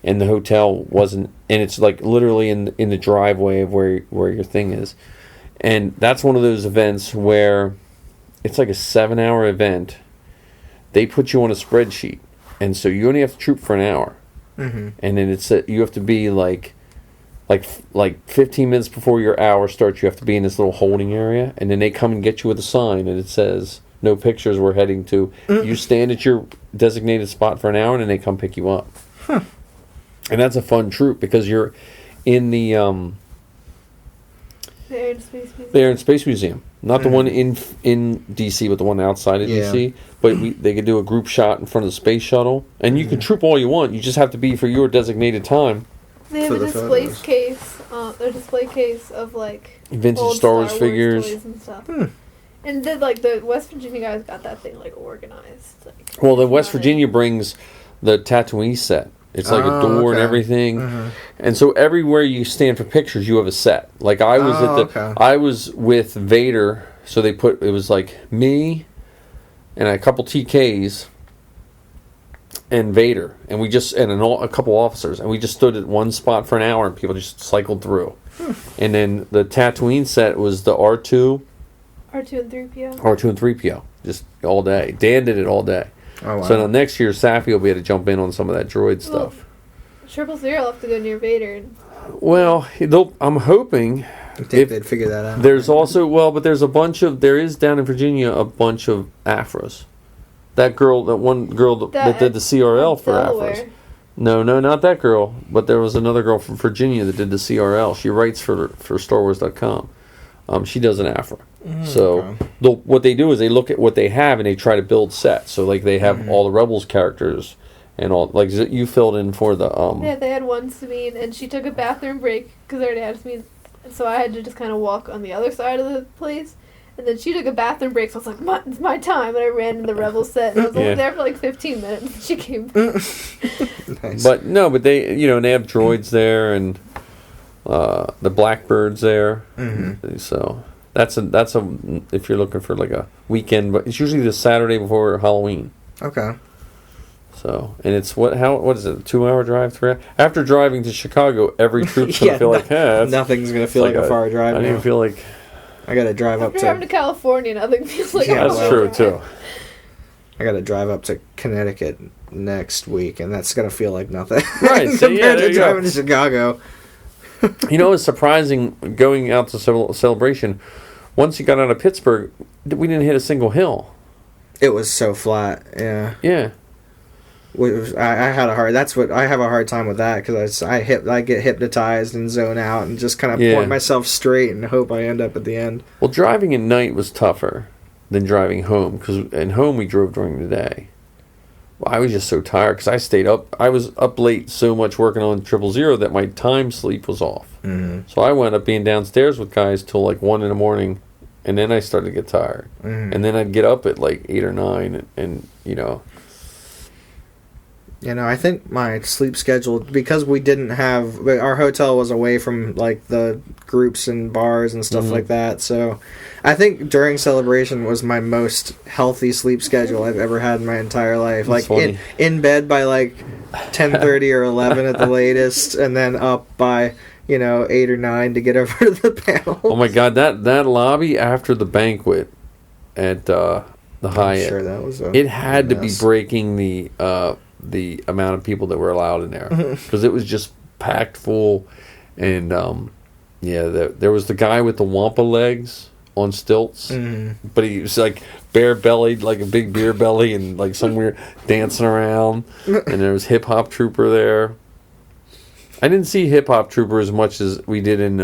And the hotel wasn't, and it's like literally in the driveway of where your thing is. And that's one of those events where it's like a 7-hour event. They put you on a spreadsheet. And so you only have to troop for an hour. And then you have to be like 15 minutes before your hour starts, you have to be in this little holding area. And then they come and get you with a sign, and it says... No pictures, we're heading to. You stand at your designated spot for an hour, and then they come pick you up. And that's a fun troop because you're in the Air and Space Museum. The Air and Space Museum, not the one in DC, but the one outside of DC. But they could do a group shot in front of the space shuttle, and you can troop all you want. You just have to be for your designated time. They have a display case. A display case of like vintage old Star Wars figures toys and stuff. And then, like, the West Virginia guys got that thing, like, organized. Like, well, the West Virginia brings the Tatooine set. It's like a door and everything. And so everywhere you stand for pictures, you have a set. Like, I was I was with Vader, so it was like me and a couple TKs. and Vader, and a couple officers, and we just stood at one spot for an hour, and people just cycled through. And then the Tatooine set was the R2 and 3PO. R2 and 3PO, just all day. Dan did it all day. Oh, wow. So now next year, Safi will be able to jump in on some of that droid stuff. 000 will have to go near Vader. Well, I'm hoping. I think they'd figure that out. There's also, but there's there is down in Virginia a bunch of Afras. That one girl that did the CRL for Afras. No, not that girl, but there was another girl from Virginia that did the CRL. She writes for StarWars.com. She does an Afra. So what they do is they look at what they have and they try to build sets. So like they have all the Rebels characters and all, like you filled in for the Yeah, they had one Sabine, and she took a bathroom break because they already had Sabine, so I had to just kind of walk on the other side of the place. And then she took a bathroom break, so I was like, it's my time. And I ran in the Rebel set, and I was only there for like 15 minutes. She came back. Nice. But they, they have droids there, and the Blackbird's there. Mm-hmm. So that's a if you're looking for like a weekend, but it's usually the Saturday before Halloween. Okay. So, and it's what is it, a 2-hour drive, 3 hours? After driving to Chicago, every troop's going to feel like, nothing's going to feel like a far drive. I don't even feel like... I got to drive up to... driving to California, nothing feels like a that's true, too. I got to drive up to Connecticut next week, and that's going to feel like nothing. Right, so compared to driving to Chicago. It's surprising going out to Celebration. Once you got out of Pittsburgh, we didn't hit a single hill. It was so flat, yeah. Yeah. I had a hard. That's what I have a hard time with that because I get hypnotized and zone out and just kind of point myself straight and hope I end up at the end. Well, driving at night was tougher than driving home because in home we drove during the day. Well, I was just so tired because I stayed up. I was up late so much working on 000 that my time sleep was off. Mm-hmm. So I wound up being downstairs with guys till like 1 a.m. and then I started to get tired. Mm-hmm. And then I'd get up at like 8 or 9 and I think my sleep schedule, because we didn't have... Our hotel was away from, like, the groups and bars and stuff like that, so... I think during Celebration was my most healthy sleep schedule I've ever had in my entire life. That's like, in bed by, like, 10:30 or 11 at the latest, and then up by, 8 or 9 to get over to the panel. Oh, my God, that lobby after the banquet at the Hyatt... Sure, that was it had to be breaking the amount of people that were allowed in there because it was just packed full, and there was the guy with the wampa legs on stilts, but he was like bare bellied, like a big beer belly, and like somewhere dancing around, and there was Hip Hop Trooper there. I didn't see Hip Hop Trooper as much as we did in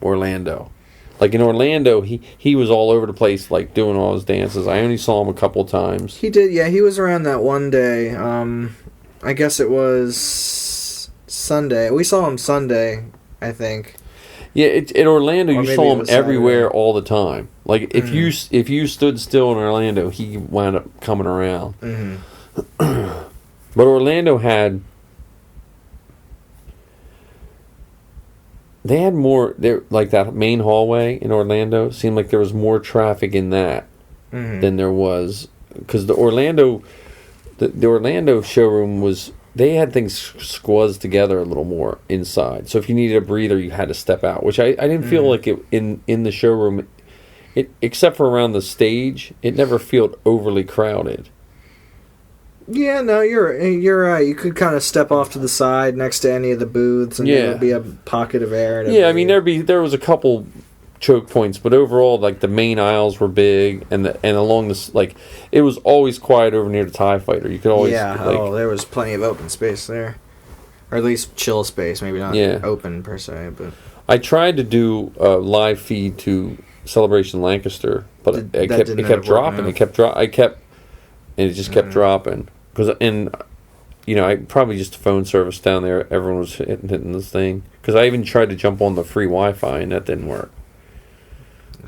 Orlando. Like in Orlando, he was all over the place, like doing all his dances. I only saw him a couple times. He did, yeah. He was around that one day. I guess it was Sunday. We saw him Sunday, I think. Yeah, in Orlando, you saw him everywhere all the time. Like if you stood still in Orlando, he wound up coming around. Mm-hmm. But Orlando had. They had more, like that main hallway in Orlando, seemed like there was more traffic in that than there was. Because the Orlando showroom was, they had things squazzed together a little more inside. So if you needed a breather, you had to step out, which I didn't feel like it in the showroom, except for around the stage, it never felt overly crowded. Yeah, no, you're right. You could kind of step off to the side next to any of the booths, and there would be a pocket of air. Yeah, I mean there was a couple choke points, but overall, like the main aisles were big, and along this, like it was always quiet over near the TIE Fighter. You could always there was plenty of open space there, or at least chill space, maybe not open per se. But I tried to do a live feed to Celebration Lancaster, but it kept dropping. It just kept dropping. I probably just a phone service down there. Everyone was hitting this thing. Because I even tried to jump on the free Wi-Fi, and that didn't work.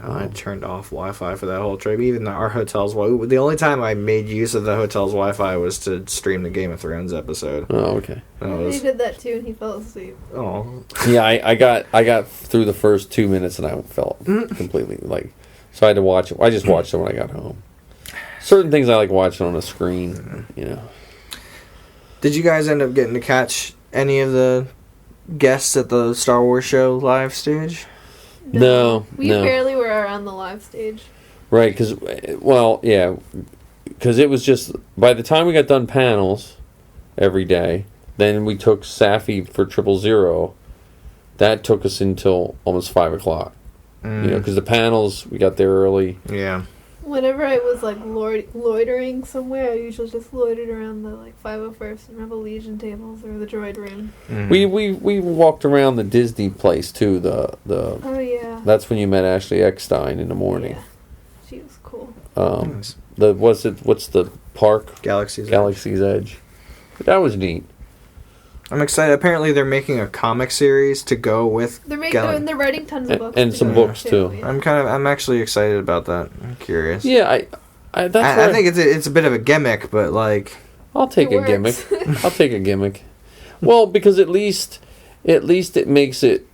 No, I turned off Wi-Fi for that whole trip. Even our hotel's the only time I made use of the hotel's Wi-Fi was to stream the Game of Thrones episode. Oh, okay. He did that too, and he fell asleep. Oh. Yeah, I got through the first 2 minutes, and I fell completely so I had to watch it. I just watched it when I got home. Certain things I like watching on a screen, Did you guys end up getting to catch any of the guests at the Star Wars show live stage? No. We barely were around the live stage. Right, because it was just, by the time we got done panels every day, then we took Safi for 000. That took us until almost 5 o'clock. Because the panels, we got there early. Yeah. Whenever I was like loitering somewhere, I usually just loitered around the 501st and Rebel Legion tables or the droid room. We walked around the Disney place too. Oh yeah. That's when you met Ashley Eckstein in the morning. Yeah, she was cool. What's the park? Galaxy's Edge. That was neat. I'm excited. Apparently, they're making a comic series to go with. They're writing tons of books and some books too. Yeah. I'm actually excited about that. I'm curious. Yeah, I think it's a bit of a gimmick, but I'll take a gimmick. I'll take a gimmick. Well, because at least it makes it.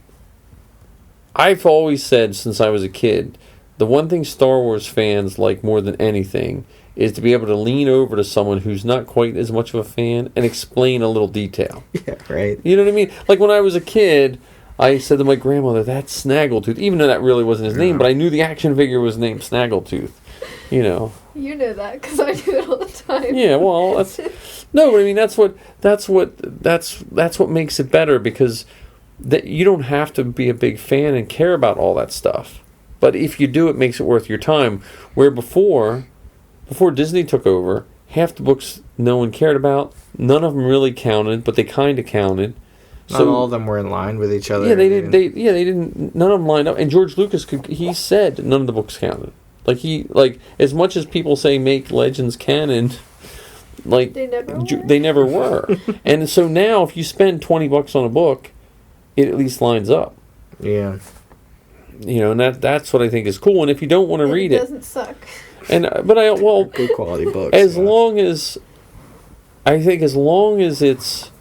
I've always said since I was a kid, the one thing Star Wars fans like more than anything is to be able to lean over to someone who's not quite as much of a fan and explain a little detail. Yeah, right. You know what I mean? Like when I was a kid, I said to my grandmother, "That's Snaggletooth," even though that really wasn't his name, but I knew the action figure was named Snaggletooth. You know. You know that because I do it all the time. Yeah, well, that's no, but I mean that's what makes it better, because that you don't have to be a big fan and care about all that stuff. But if you do, it makes it worth your time. Where before Disney took over, half the books no one cared about. None of them really counted, but they kind of counted. Not all of them were in line with each other. Yeah, they didn't. None of them lined up. And George Lucas he said none of the books counted. Like as much as people say make Legends canon, they never were. And so now, if you spend $20 on a book, it at least lines up. Yeah. And that's what I think is cool. And if you don't want to read it, doesn't suck. Good quality books. As long as it's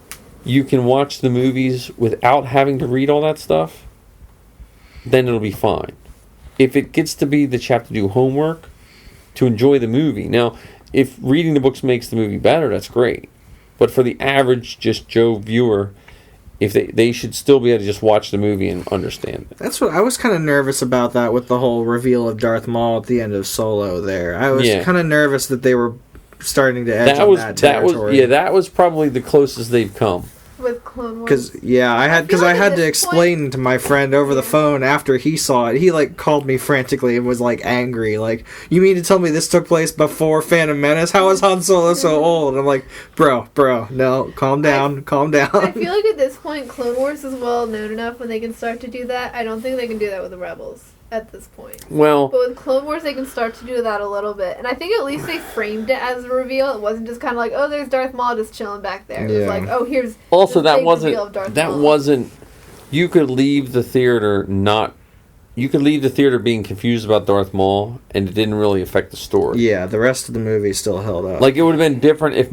you can watch the movies without having to read all that stuff, then it'll be fine. If it gets to be that you have to do homework to enjoy the movie, now if reading the books makes the movie better, that's great. But for the average just Joe viewer, if they should still be able to just watch the movie and understand it. That's what I was kind of nervous about, that with the whole reveal of Darth Maul at the end of Solo there. I was kind of nervous that they were starting to edge on that territory. That was probably the closest they've come. With Clone Wars. I had to explain to my friend over the phone after he saw it. He called me frantically and was angry. You mean to tell me this took place before Phantom Menace? How is Han Solo so old? And I'm like, bro, no, calm down. I feel like at this point, Clone Wars is well known enough when they can start to do that. I don't think they can do that with the Rebels at this point. Well, but with Clone Wars, they can start to do that a little bit. And I think at least they framed it as a reveal. It wasn't just kind of like, oh, there's Darth Maul just chilling back there. It was like, oh, here's also the that wasn't. You could leave the theater being confused about Darth Maul, and it didn't really affect the story. Yeah, the rest of the movie still held up. It would have been different if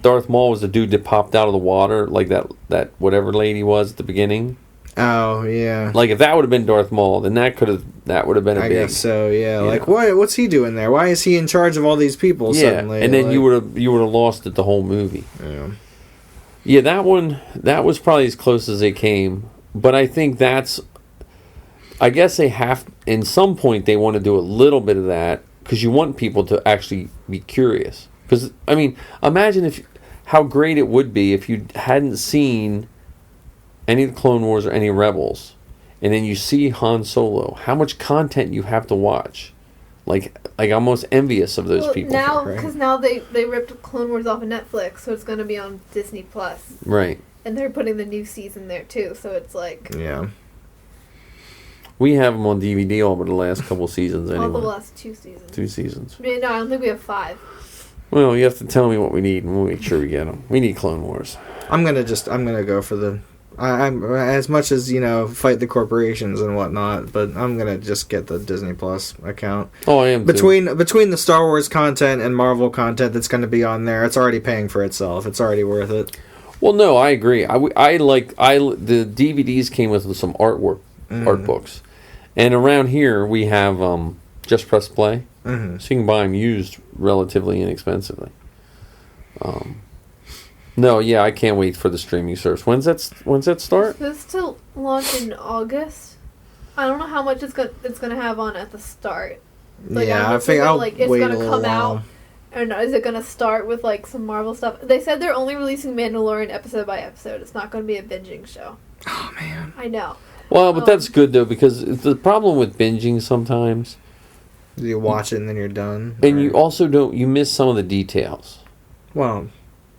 Darth Maul was the dude that popped out of the water, like that whatever lady was at the beginning. Oh yeah. If that would have been Darth Maul, then that would have been a big. I guess so. Yeah. What's he doing there? Why is he in charge of all these people suddenly? And then you would have lost it the whole movie. Yeah. Yeah, that was probably as close as they came. But I think I guess they have, in some point, they want to do a little bit of that because you want people to actually be curious. Because imagine how great it would be if you hadn't seen any of the Clone Wars or any Rebels, and then you see Han Solo, how much content you have to watch. I'm almost envious of those people. Now, because now they ripped Clone Wars off of Netflix, so it's going to be on Disney Plus. Right. And they're putting the new season there too, so it's yeah. We have them on DVD all but the last couple seasons anyway. All the last 2 seasons. 2 seasons. No, I don't think we have 5. Well, you have to tell me what we need, and we'll make sure we get them. We need Clone Wars. I'm gonna go for the. I'm as much as fight the corporations and whatnot, but I'm gonna just get the Disney Plus account. Oh, I am between the Star Wars content and Marvel content that's going to be on there. It's already paying for itself. It's already worth it. Well, no, I agree. The DVDs came with some art books, and around here we have Just Press Play, so you can buy them used relatively inexpensively. No, yeah, I can't wait for the streaming service. When's that start? It's supposed to launch in August. I don't know how much it's gonna have on at the start. Like, yeah, I think I'll it's wait gonna a come little out. while. And is it gonna start with like some Marvel stuff? They said they're only releasing Mandalorian episode by episode. It's not gonna be a binging show. Oh man. I know. Well, but that's good though, because the problem with binging sometimes, you watch it and then you're done, and you also you miss some of the details. Well,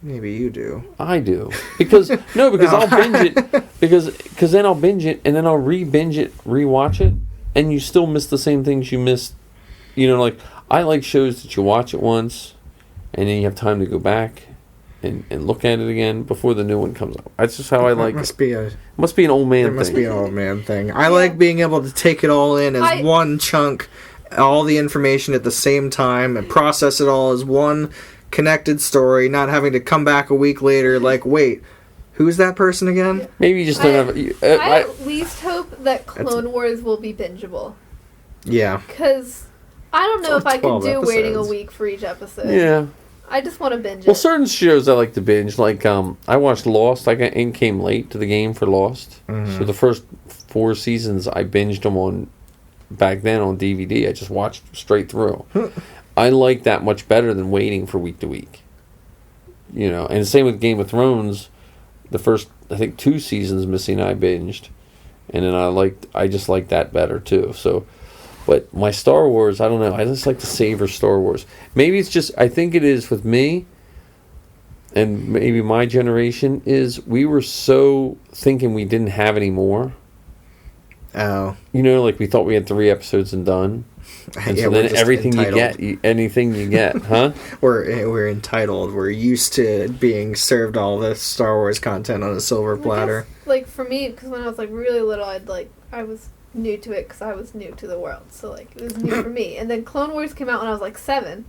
maybe you do. I do, because I'll binge it because then I'll binge it and then I'll re-binge it, rewatch it, and you still miss the same things you missed. Like I like shows that you watch it once, and then you have time to go back and look at it again before the new one comes out. That's just how I like it. Must be an old man thing. It must be an old man thing. I like being able to take it all in as one chunk, all the information at the same time, and process it all as one connected story, not having to come back a week later like, wait, who's that person again? Maybe you just don't have... I at least hope that Clone Wars will be bingeable. Yeah. Because I don't know if I could do waiting a week for each episode. Yeah. I just want to binge it. Well, certain shows I like to binge. Like, I watched Lost. I came late to the game for Lost. Mm-hmm. So the first 4 seasons, I binged them back then on DVD. I just watched straight through. I like that much better than waiting for week to week. And the same with Game of Thrones. The first, I think, 2 seasons Missy and I binged. And then I just like that better too. So... But my Star Wars, I don't know. I just like to savor Star Wars. Maybe it's just, I think it is with me, and maybe my generation, is we were so thinking we didn't have any more. Oh. Like we thought we had 3 episodes and done. And so then everything entitled. Anything you get, huh? We're entitled. We're used to being served all this Star Wars content on a silver platter. Like for me, because when I was like really little, I was new to it because I was new to the world, so like it was new for me. And then Clone Wars came out when I was like 7,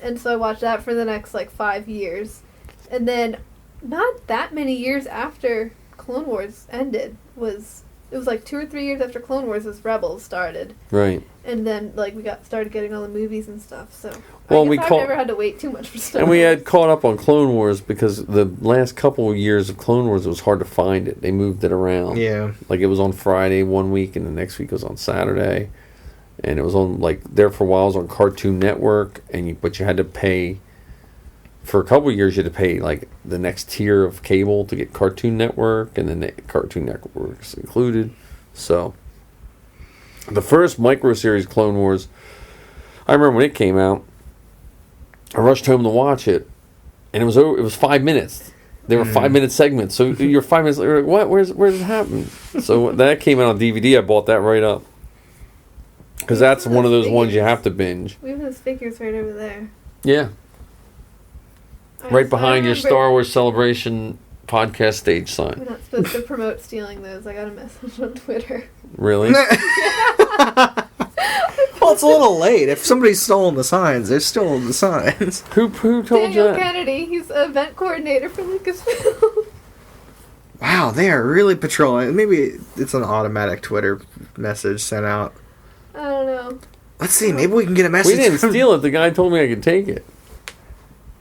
and so I watched that for the next like 5 years. And then not that many years after Clone Wars ended it was like 2 or 3 years after Clone Wars as Rebels started. Right. And then like we started getting all the movies and stuff. So well, I've never had to wait too much for stuff. And we had caught up on Clone Wars because the last couple of years of Clone Wars it was hard to find it. They moved it around. Yeah. Like it was on Friday one week and the next week it was on Saturday. And it was on like there for a while it was on Cartoon Network but you had to pay for a couple of years you had to pay like the next tier of cable to get Cartoon Network, and then the Cartoon Network's included. So the first micro series Clone Wars, I remember when it came out, I rushed home to watch it, and it was 5 minutes. They were 5-minute segments. So you're 5 minutes later, like, what? Where's it happen? So that came out on DVD. I bought that right up because that's one of those ones you have to binge. We have those figures right over there. Yeah. Right behind your Star Wars Celebration podcast stage sign. We're not supposed to promote stealing those. I got a message on Twitter. Really? Well, it's a little late. If somebody's stolen the signs, they're stolen the signs. Who told Daniel you that? Kennedy. He's an event coordinator for Lucasfilm. Wow, they are really patrolling. Maybe it's an automatic Twitter message sent out. I don't know. Let's see. Maybe we can get a message. We didn't steal it. The guy told me I could take it.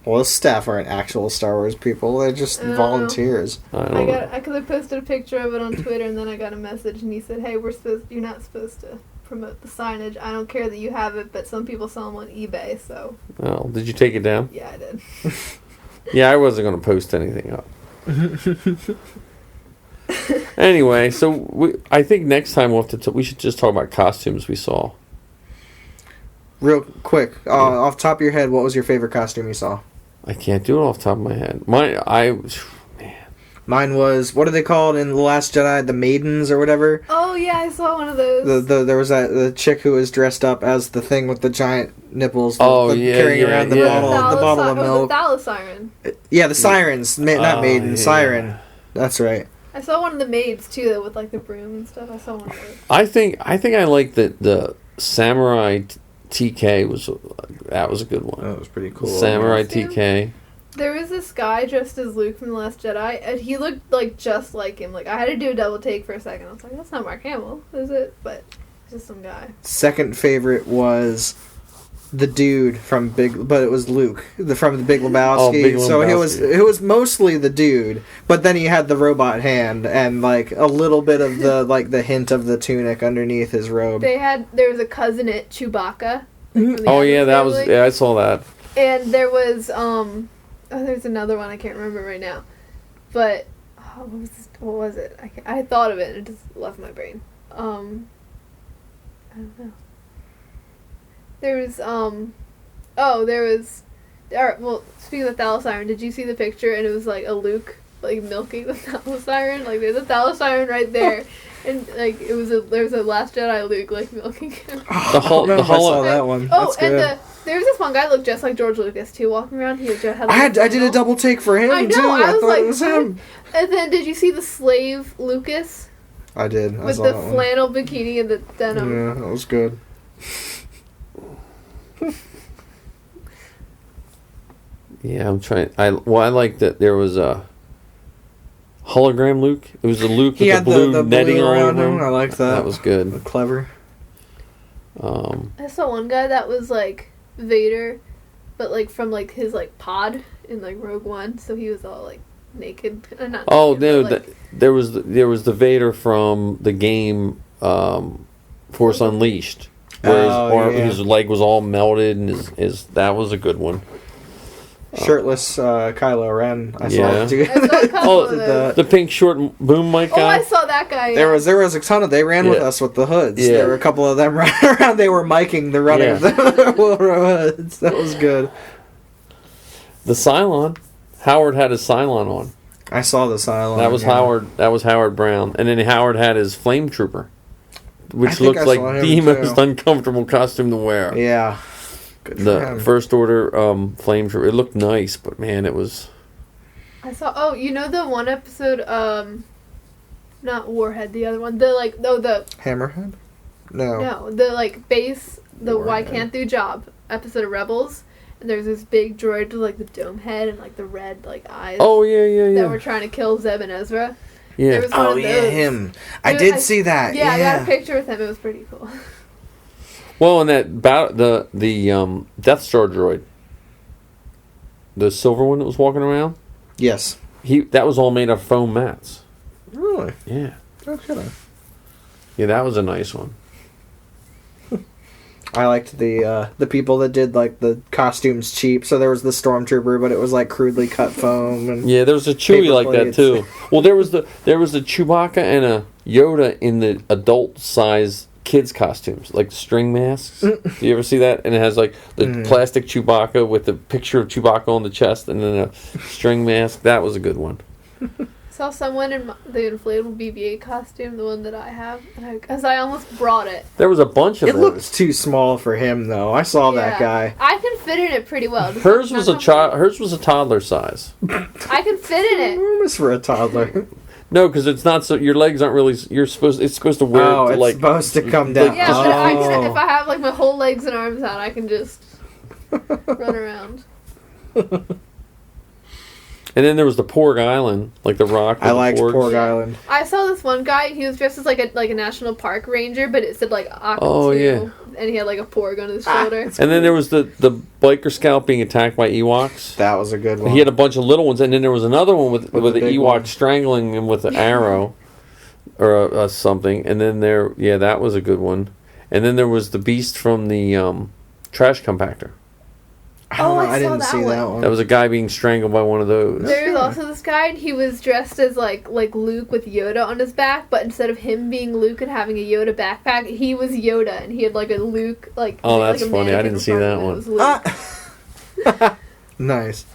Well, those staff aren't actual Star Wars people. They're just volunteers. Because I posted a picture of it on Twitter, and then I got a message, and he said, "Hey, you're not supposed to promote the signage. I don't care that you have it, but some people sell them on eBay, so." Oh, did you take it down? Yeah, I did. Yeah, I wasn't going to post anything up. Anyway, so I think next time we should just talk about costumes we saw. Real quick, off the top of your head, what was your favorite costume you saw? I can't do it off the top of my head. Mine was, what are they called in The Last Jedi? The Maidens or whatever? Oh, yeah, I saw one of those. There was the chick who was dressed up as the thing with the giant nipples. Carrying around the bottle of milk. The Thalissiren. Yeah, the Sirens. Not Maiden, Siren. That's right. I saw one of the maids, too, though, with, like, the broom and stuff. I saw one of those. I think I like the Samurai TK was a good one. That was pretty cool. Samurai TK. There was this guy dressed as Luke from The Last Jedi, and he looked like just like him. Like I had to do a double take for a second. I was like, "That's not Mark Hamill, is it?" But it's just some guy. Second favorite was the dude from but it was Luke from the Big Lebowski. Oh, Big Lebowski. So it was mostly the dude, but then he had the robot hand and like a little bit of the like the hint of the tunic underneath his robe. There was a cousin at Chewbacca. Oh yeah, that was I saw that. And there was there's another one I can't remember right now, but what was it? I thought of it and it just left my brain. I don't know. There was speaking of the Thalassiren, did you see the picture? And it was like a Luke like milking the Thalassiren. Like there's a Thalassiren right there, and like there was a Last Jedi Luke like milking him. I saw that one. Oh, and there was this one guy that looked just like George Lucas too, walking around. He just had. Like, I did a double take for him too. I thought like, it was him. And then did you see the slave Lucas? I did. With the flannel bikini and the denim. Yeah, that was good. Yeah, I'm trying. I like that there was a hologram Luke. It was a Luke with the blue netting all over him. I liked that. That was good. Clever. I saw one guy that was like Vader, but like from like his like pod in like Rogue One, so he was all like naked. There was the Vader from the game Force Unleashed. Where his leg was all melted, and his that was a good one. Shirtless Kylo Ren. I saw it too. The pink short boom mic guy. Oh, I saw that guy. Yeah. There was a ton of. They ran with us with the hoods. Yeah. There were a couple of them running around. They were miking the running of the hoods. That was good. The Cylon. Howard had his Cylon on. I saw the Cylon. That was Howard. That was Howard Brown, and then Howard had his Flame Trooper. Which looks like the most uncomfortable costume to wear. Yeah. Good for him. First Order Flame Trooper. It looked nice, but man, it was... I saw... Oh, you know the one episode... not Warhead, the other one. The, like... Oh, the... Hammerhead? No. No, the, like, base... The Why Can't Do Job episode of Rebels. And there's this big droid with, like, the dome head and, like, the red, like, eyes. Oh, yeah. That were trying to kill Zeb and Ezra. Yeah. Him. I did see that. Yeah, I got a picture with him. It was pretty cool. Well, and that the Death Star droid, the silver one that was walking around. Yes. That was all made of foam mats. Really? Yeah. Okay. Yeah, that was a nice one. I liked the people that did like the costumes cheap. So there was the Stormtrooper, but it was like crudely cut foam. And yeah, there was a Chewie like that too. Well, there was a Chewbacca and a Yoda in the adult size kids costumes, like string masks. Do you ever see that? And it has like the plastic Chewbacca with the picture of Chewbacca on the chest, and then a string mask. That was a good one. Saw someone in the inflatable BB-8 costume, the one that I have, because I almost brought it. There was a bunch of those. It looked too small for him, though. I saw that guy. I can fit in it pretty well. Hers was a toddler size. I can fit in it. Almost for a toddler. No, because it's not so. Your legs aren't really. It's supposed to wear. Oh, it's supposed to come down. Yeah, but if I have like my whole legs and arms out, I can just run around. And then there was the Porg Island, like the Rock. I liked Porg Island. I saw this one guy. He was dressed as like a national park ranger, but it said like Octo. Oh yeah. And he had like a Porg on his shoulder. And then there was the biker scout being attacked by Ewoks. That was a good one. He had a bunch of little ones, and then there was another one with the Ewok strangling him with an arrow or something. And then that was a good one. And then there was the beast from the trash compactor. I didn't see that one. That was a guy being strangled by one of those. There was also this guy, and he was dressed as like Luke with Yoda on his back, but instead of him being Luke and having a Yoda backpack, he was Yoda, and he had like a Luke like. Oh, that's like funny! I didn't see that one. Nice.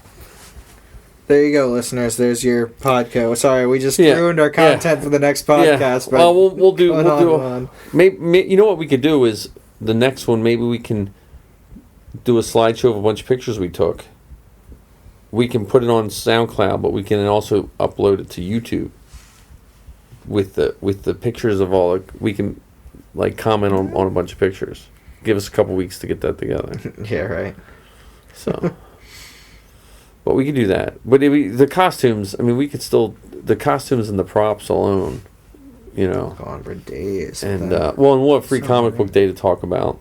There you go, listeners. There's your podcast. Sorry, we just ruined our content for the next podcast. Yeah. But we'll do. Maybe you know what we could do is the next one. Maybe we can do a slideshow of a bunch of pictures we took. We can put it on SoundCloud, but we can also upload it to YouTube with the pictures of all. We can like comment on a bunch of pictures. Give us a couple weeks to get that together. Yeah, right. So, but we could do that. But the costumes. I mean, we could still the costumes and the props alone. You know, gone for days. And and we'll have free comic book day to talk about.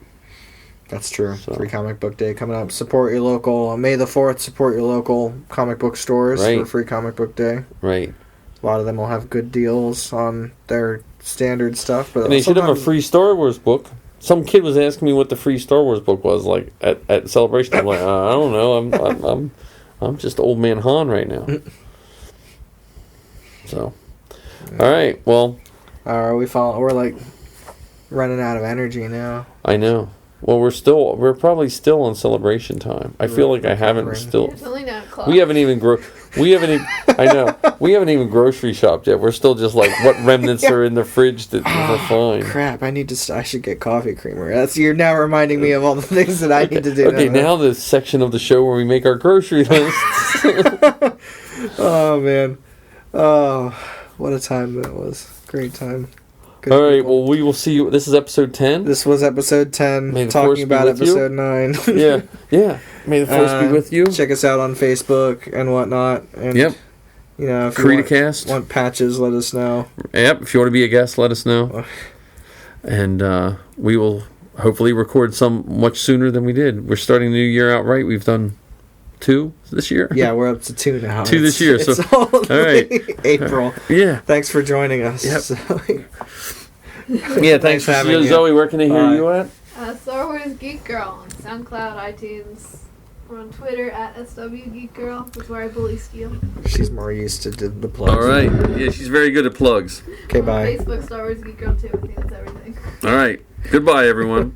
That's true. So. Free Comic Book Day coming up. Support your local. May the 4th, support your local comic book stores for Free Comic Book Day. Right. A lot of them will have good deals on their standard stuff. But and they should have a free Star Wars book. Some kid was asking me what the free Star Wars book was like at Celebration. I'm like, I don't know. I'm just old man Han right now. So, all right. Well, we're like running out of energy now. I know. Well, we're probably still on celebration time. I feel like I haven't still. It's only 9 o'clock. We haven't even I know. We haven't even grocery shopped yet. We're still just like what remnants are in the fridge that are fine. Crap! I should get coffee creamer. You're now reminding me of all the things that I need to do. Okay, now the section of the show where we make our grocery lists. Oh man! Oh, what a time that was! Great time. Good all right, people. Well, we will see you. This is episode 10. This was episode 10, talking about episode 9. Yeah. May the force be with you. Check us out on Facebook and whatnot. And, yep. You know, if you want patches, let us know. Yep, if you want to be a guest, let us know. And we will hopefully record some much sooner than we did. We're starting the new year out right. We've done 2 this year. Yeah, we're up to 2 now. 2 this year. So all right, April. Yeah. Thanks for joining us. Yep. Zoe. Yeah, thanks for having Zoe. Where can they hear you at? Star Wars Geek Girl on SoundCloud, iTunes. We're on Twitter at SW Geek Girl. That's where I bully Steele. She's more used to the plugs. All right. Yeah, she's very good at plugs. Okay, bye. Facebook Star Wars Geek Girl too. I think that's everything. All right. Goodbye, everyone.